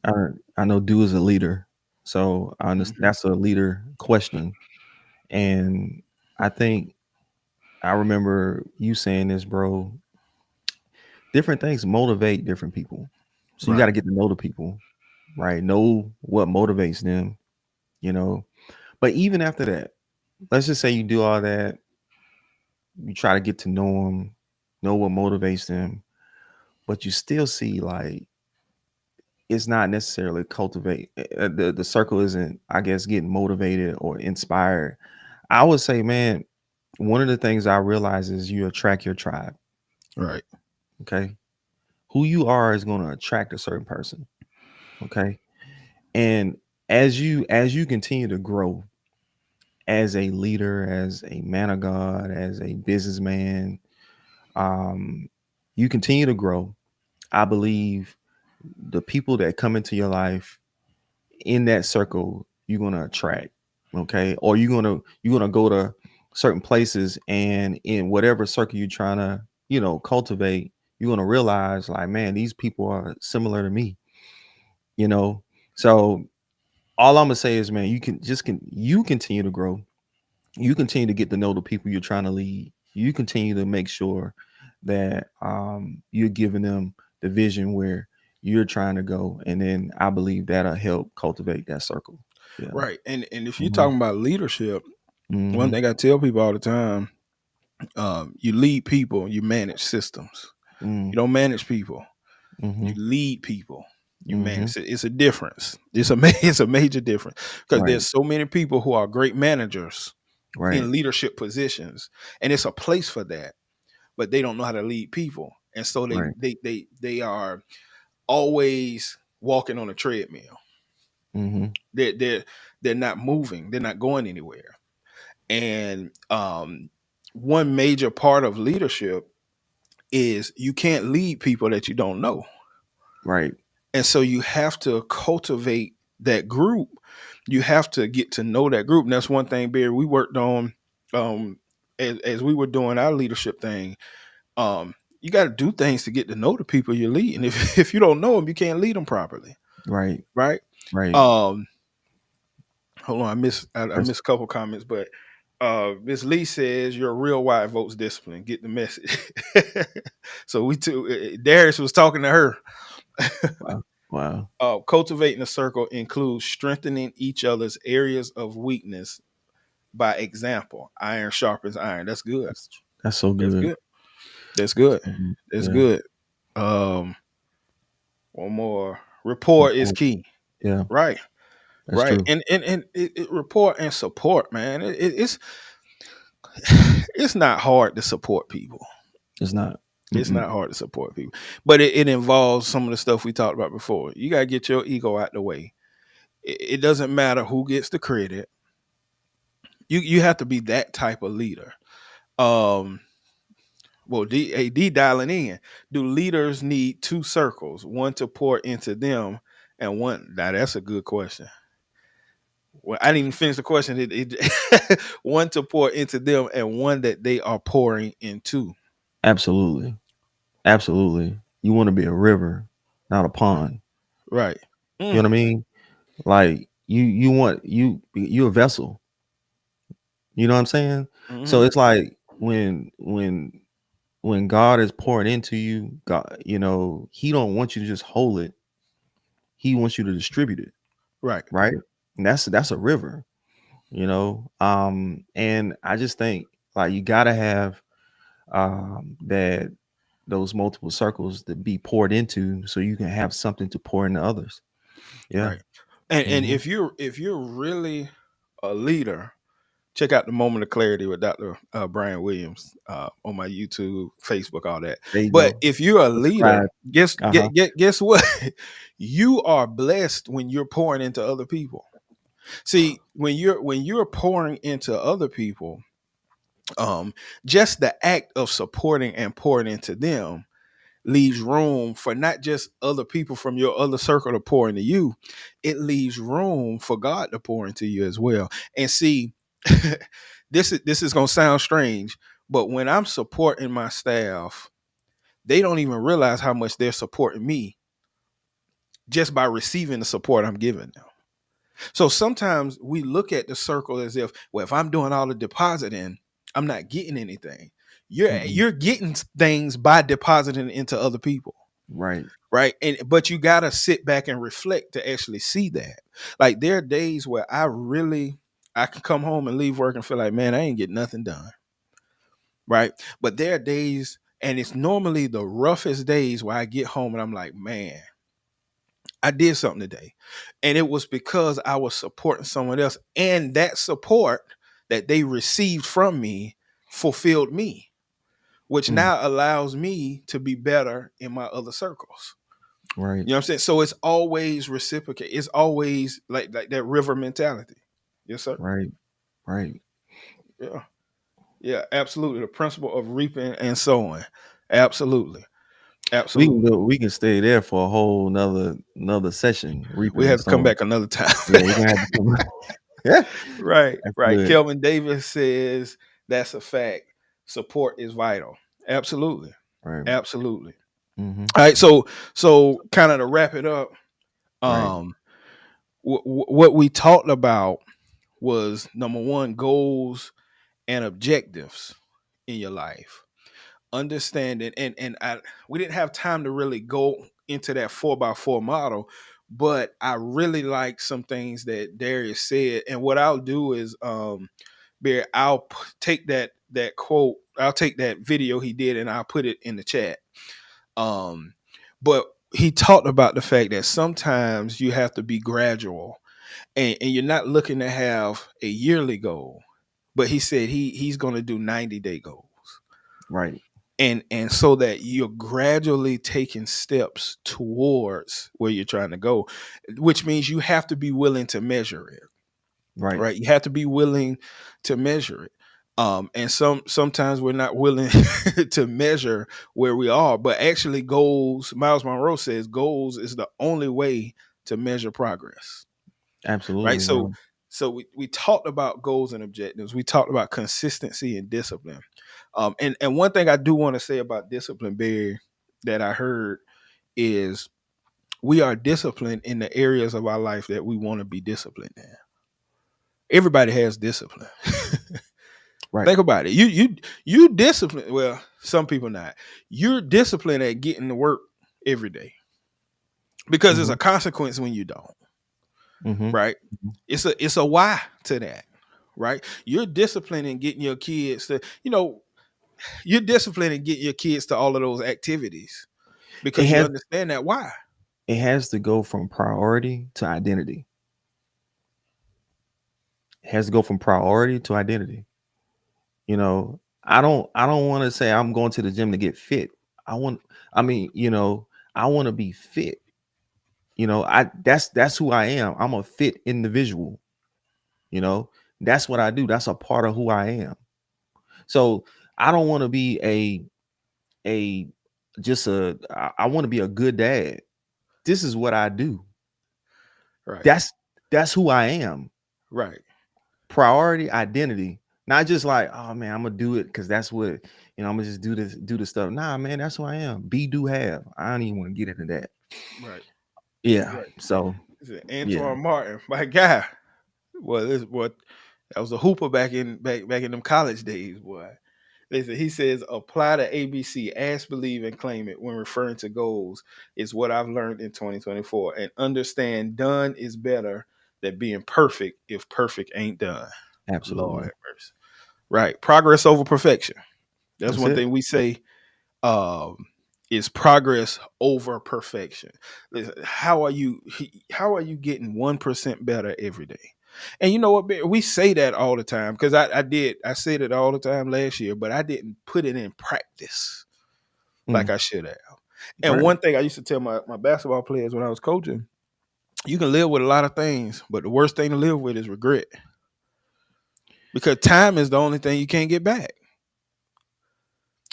I I know do is a leader, so I understand Hmm. that's a leader question, and I think I remember you saying this, bro. Different things motivate different people, so you got Right, to get to know the people, right? Know what motivates them, you know. But even after that, let's just say you do all that, you try to get to know them, know what motivates them, but you still see like it's not necessarily cultivate the circle isn't, I guess, getting motivated or inspired. I would say, man, one of the things I realize is you attract your tribe. right, Okay, who you are is going to attract a certain person. Okay, and as you continue to grow as a leader, as a man of God, as a businessman, um, you continue to grow. I believe the people that come into your life in that circle you're gonna attract, okay, or you're gonna go to certain places, and in whatever circle you're trying to cultivate, you're gonna realize like, man, these people are similar to me, you know. So all I'm gonna say is, man, you continue to grow, you continue to get to know the people you're trying to lead, you continue to make sure that you're giving them the vision where you're trying to go, and then I believe that'll help cultivate that circle. Yeah. right. And if you're Hmm. talking about leadership, one Hmm. thing I tell people all the time, you lead people, you manage systems. You don't manage people. You Hmm. lead people. You Hmm. manage it. It's a difference. It's a major difference because Right. there's so many people who are great managers Right. in leadership positions, and it's a place for that, but they don't know how to lead people, and so Right. they are always walking on a treadmill. Hmm. They're they're not moving. They're not going anywhere. And one major part of leadership is you can't lead people that you don't know, Right. and so you have to cultivate that group. You have to get to know that group, and that's one thing, Barry, we worked on as we were doing our leadership thing. You got to do things to get to know the people you're leading. If you don't know them, you can't lead them properly, Right. right? Right. Um, Hold on, I That's missed a couple comments, but Miss Lee says your real wide votes discipline. Get the message. So we too. Darius was talking to her. wow. Wow. Cultivating a circle includes strengthening each other's areas of weakness by example. Iron sharpens iron. That's good. That's that's so That's good. good. That's good. That's Yeah. good. Um, One more. Rapport is key. Yeah. Right. That's Right. true. And rapport and support, man. It's not hard to support people. It's not. It's Mm-mm. not hard to support people, but it involves some of the stuff we talked about before. You gotta get your ego out the way. It doesn't matter who gets the credit. You have to be that type of leader. Um, well, D dialing in. Do leaders need two circles, one to pour into them, and one? Now that's a good question. Well, I didn't even finish the question. One to pour into them, and one that they are pouring into. Absolutely. Absolutely. You want to be a river, not a pond. Right. You know Mm, what I mean? Like you want you a vessel. You know what I'm saying? So hmm. it's like when God is pouring into you, God, He don't want you to just hold it. He wants you to distribute it, Right. right? And that's a river, And I just think like you gotta have that those multiple circles to be poured into so you can have something to pour into others. Yeah. Right. And Hmm. if you're really a leader, check out the Moment of Clarity with Dr. Brian Williams on my YouTube, Facebook, all that. There you But go. if you're a leader, Subscribe. guess Uh-huh. guess what? You are blessed when you're pouring into other people. See, when you're pouring into other people, um, just the act of supporting and pouring into them leaves room for not just other people from your other circle to pour into you. It leaves room for God to pour into you as well. And see, this is gonna sound strange, but when I'm supporting my staff, they don't even realize how much they're supporting me just by receiving the support I'm giving them. So sometimes we look at the circle as if, well, if I'm doing all the depositing, I'm not getting anything. You're Mm-mm. you're getting things by depositing into other people. Right. Right. And but you gotta sit back and reflect to actually see that. Like there are days where I can come home and leave work and feel like, man, I ain't get nothing done. Right. But there are days, and it's normally the roughest days where I get home and I'm like, man, I did something today. And it was because I was supporting someone else. And that support that they received from me fulfilled me, which Mm. now allows me to be better in my other circles. Right. You know what I'm saying? So it's always reciprocate. It's always like that river mentality. Yes, sir. Right. Right. Yeah. Yeah, absolutely. The principle of reaping and sowing. Absolutely. Absolutely. We can stay there for a whole another session, reaping We and have to come sowing. back another time. Yeah, we're gonna have to come. Yeah, Right, that's right. good. Kelvin Davis says that's a fact. Support is vital. Absolutely. Right. Absolutely. Mm-hmm. All right. So kind of to wrap it up, Right. um, what we talked about was number one, goals and objectives in your life. Understanding we didn't have time to really go into that 4x4 model, but I really like some things that Darius said. And what I'll do is Bear, take that quote, I'll take that video he did and I'll put it in the chat. Um but he talked about the fact that sometimes you have to be gradual, and you're not looking to have a yearly goal, but he said he's going to do 90-day goals, Right. and so that you're gradually taking steps towards where you're trying to go, which means you have to be willing to measure it. Right. Right, you have to be willing to measure it. And sometimes we're not willing to measure where we are, but actually goals, Miles Monroe says goals is the only way to measure progress. Right. Absolutely, So bro. we talked about goals and objectives. We talked about consistency and discipline. And one thing I do want to say about discipline, Barry, that I heard is we are disciplined in the areas of our life that we want to be disciplined in. Everybody has discipline. Right. Think about it. You discipline. Well, some people not. You're disciplined at getting to work every day because there's Mm-hmm. a consequence when you don't. Mm-hmm. Right? It's a why to that. Right? You're disciplined in getting your kids to. You're disciplined in getting your kids to all of those activities It because you has understand that why. it has to go from priority to identity. It has to go from priority to identity. I don't want to say I'm going to the gym to get fit. I want I mean, I want to be fit. That's who I am. I'm a fit individual, you know. That's what I do. That's a part of who I am. So I don't want to be a just a I want to be a good dad. This is what I do. Right. That's who I am. Right. Priority, identity. Not just like, oh man, I'm gonna do it because that's what I'm gonna just do this stuff. Nah, man, that's who I am. Be, do, have. I don't even want to get into that. Right. Yeah. Right. So This is yeah, Antoine Martin, my guy. Well, this what that was a hooper back in them college days, boy. Listen, he says apply the ABC, ask, believe, and claim it when referring to goals is what I've learned in 2024. And understand done is better than being perfect if perfect ain't done. Lord absolutely. have mercy. Right. Progress over perfection. That's That's one it. thing we say um is progress over perfection. Listen, how are you getting 1% better every day? And you know what, man, we say that all the time because I said it all the time last year, but I didn't put it in practice like Mm, I should have. And right. one thing I used to tell my basketball players when I was coaching, you can live with a lot of things, but the worst thing to live with is regret, because time is the only thing you can't get back.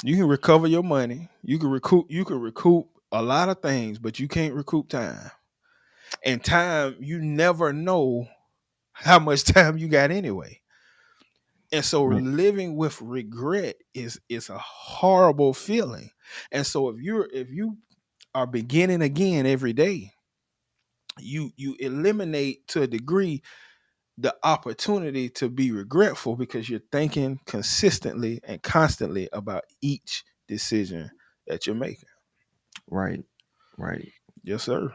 You can recover your money. You can recoup a lot of things, but you can't recoup time. And time, you never know how much time you got anyway. And so Right. living with regret is a horrible feeling. And so if you are beginning again every day, you eliminate to a degree the opportunity to be regretful because you're thinking consistently and constantly about each decision that you're making. Right. Right. Yes, sir.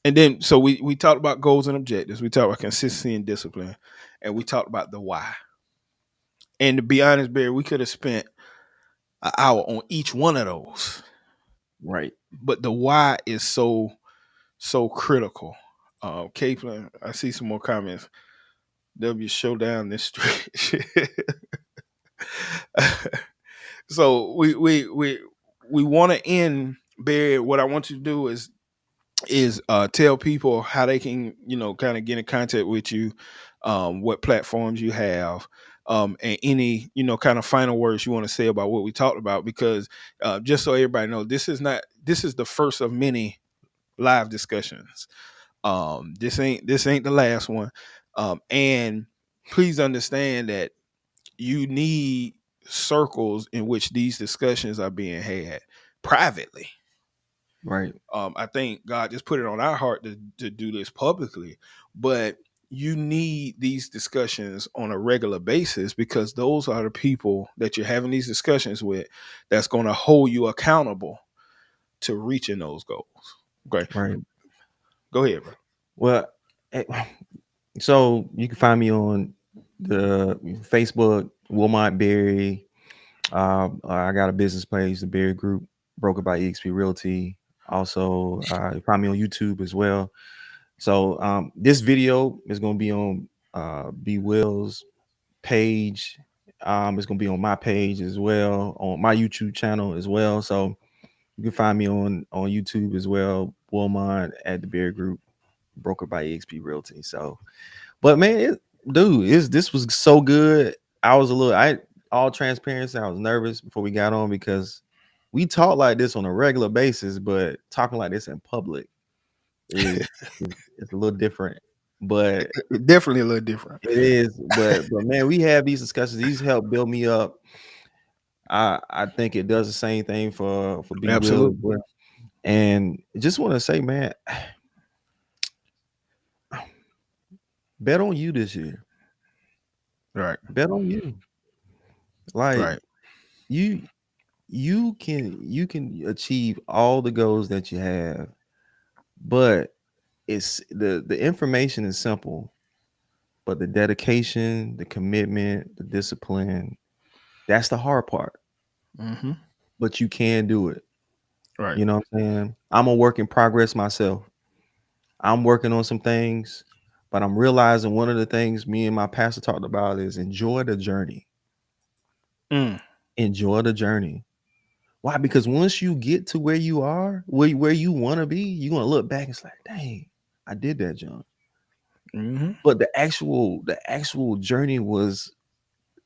And then so we talked about goals and objectives. We talked about consistency and discipline, and we talked about the why. And to be honest, Barry, we could have spent an hour on each one of those, Right. but the why is so critical. Capelin, I see some more comments. W show down this street. So we want to end, Barry. What I want you to do is tell people how they can, kind of get in contact with you, what platforms you have, and any, kind of final words you want to say about what we talked about, because just so everybody knows, this is the first of many live discussions. This ain't the last one. And please understand that you need circles in which these discussions are being had privately. Right. I think God just put it on our heart to do this publicly, but you need these discussions on a regular basis because those are the people that you're having these discussions with that's going to hold you accountable to reaching those goals. Okay, Right. go ahead, bro. Well, eh, so you can find me on the Facebook, Wilmont Berry. I got a business page, the Berry Group, broker by EXP Realty. Also, you find me on YouTube as well. So this video is going to be on B Will's page. It's going to be on my page as well, on my YouTube channel as well. So you can find me on YouTube as well, Wilmont at the Berry Group, broker by EXP Realty. So, but man, this was so good. I was all transparency. I was nervous before we got on because we talk like this on a regular basis, but talking like this in public is a little different. But Definitely a little different. it is. But man, we have these discussions. These help build me up. I think it does the same thing for B Will as Absolutely. well. And just want to say, man, bet on you this year. Right. Bet on you. Like Right. you you can achieve all the goals that you have, but it's the information is simple, but the dedication, the commitment, the discipline, that's the hard part. Hmm. But you can do it. Right. You know what I'm saying? I'm a work in progress myself. I'm working on some things, but I'm realizing one of the things me and my pastor talked about is enjoy the journey. Mm. Enjoy the journey. Why? Because once you get to where you are, where you want to be, you're gonna look back and it's like, dang, I did that, John. Hmm. But the actual journey was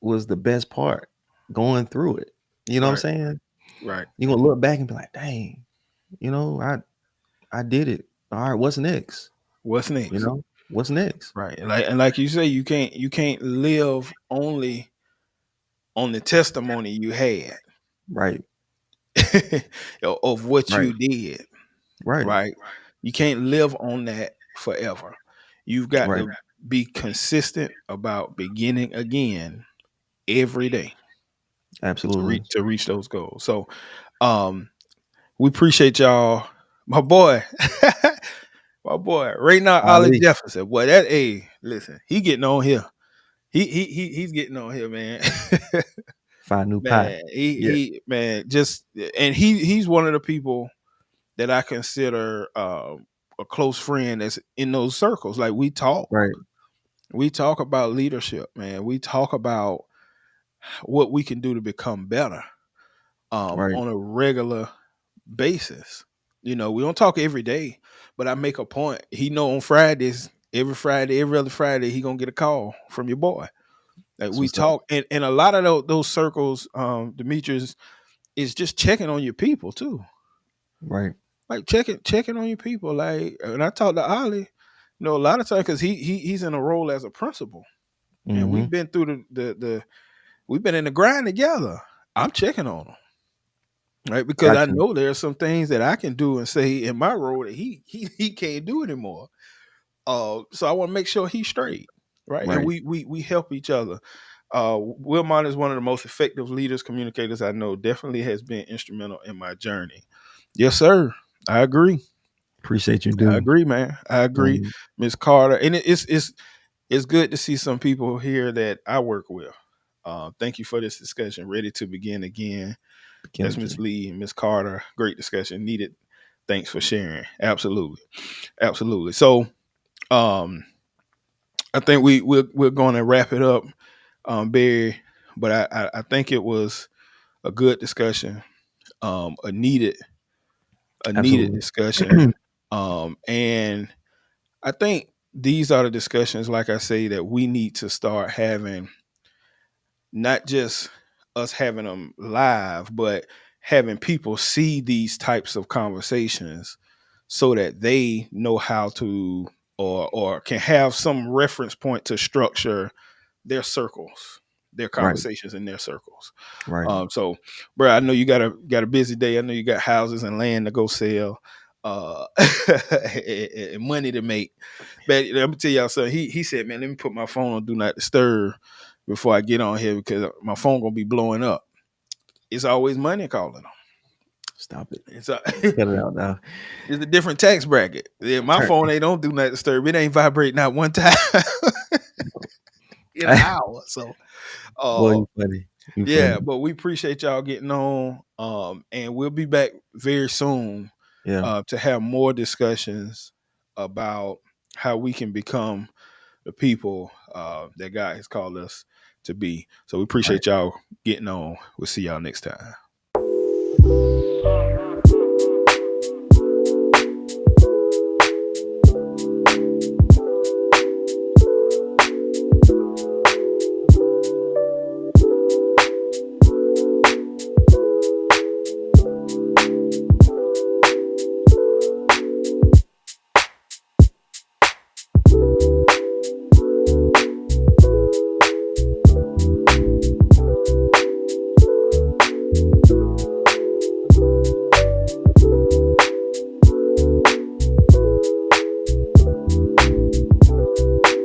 the best part, going through it. You know what I'm Right. saying? Right. You're gonna look back and be like, dang, I did it. All right, what's next? What's You next? know? What's next? Right. And like you say, you can't live only on the testimony you had Right. of what Right. you did. Right. Right. You can't live on that forever. You've got Right. to be consistent about beginning again every day Absolutely. to reach those goals. So um we appreciate y'all. My boy, my boy, right now, Ollie Ali, Jefferson. Boy, that listen, he getting on here. He's getting on here, man. find new pie. Man, Yeah. man, just and he's one of the people that I consider a close friend that's in those circles. Like Right. we talk about leadership, man. We talk about what we can do to become better Right. on a regular basis. You know, we don't talk every day, but I make a point. He know on Fridays, every Friday, every other Friday, he gonna get a call from your boy. Like That's we what's up. talk, and a lot of those circles, Demetrius, is just checking on your people too. Right. Like checking on your people. Like, and I talked to Ali, a lot of times because he's in a role as a principal, and Mm-hmm. we've been through the we've been in the grind together. I'm checking on him. Right, because I Got you. know there are some things that I can do and say in my role that he can't do anymore. So I want to make sure he's straight, right? And Right. we help each other. Wilmont is one of the most effective leaders, communicators I know. Definitely has been instrumental in my journey. Yes, sir. I agree. Appreciate you, I dude. agree, man. I agree, Um, Miss Carter. And it's good to see some people here that I work with. Thank you for this discussion. Ready to begin again. That's Miss Again. Lee and Miss Carter. Great discussion. Needed. Thanks for sharing. Absolutely. Absolutely. So um I think we're going to wrap it up, Barry. But I think it was a good discussion, a needed Absolutely. discussion. And I think these are the discussions, like I say, that we need to start having, not just us having them live, but having people see these types of conversations so that they know how to or can have some reference point to structure their circles, their Right. conversations in their circles. Right. So, bro, I know you got a busy day. I know you got houses and land to go sell, and money to make. But let me tell y'all something. He said, "Man, let me put my phone on do not disturb before I get on here because my phone gonna be blowing up." It's always money calling them. Stop it. It's a Cut it out now. it's a different tax bracket. Yeah, my Turn. phone ain't don't do not disturb. It ain't vibrate not one time in an hour. So, Boy, uh, you funny. You yeah, funny. but we appreciate y'all getting on. And we'll be back very soon Yeah. to have more discussions about how we can become the people that God has called us to be. So we Right. appreciate y'all getting on. We'll see y'all next time.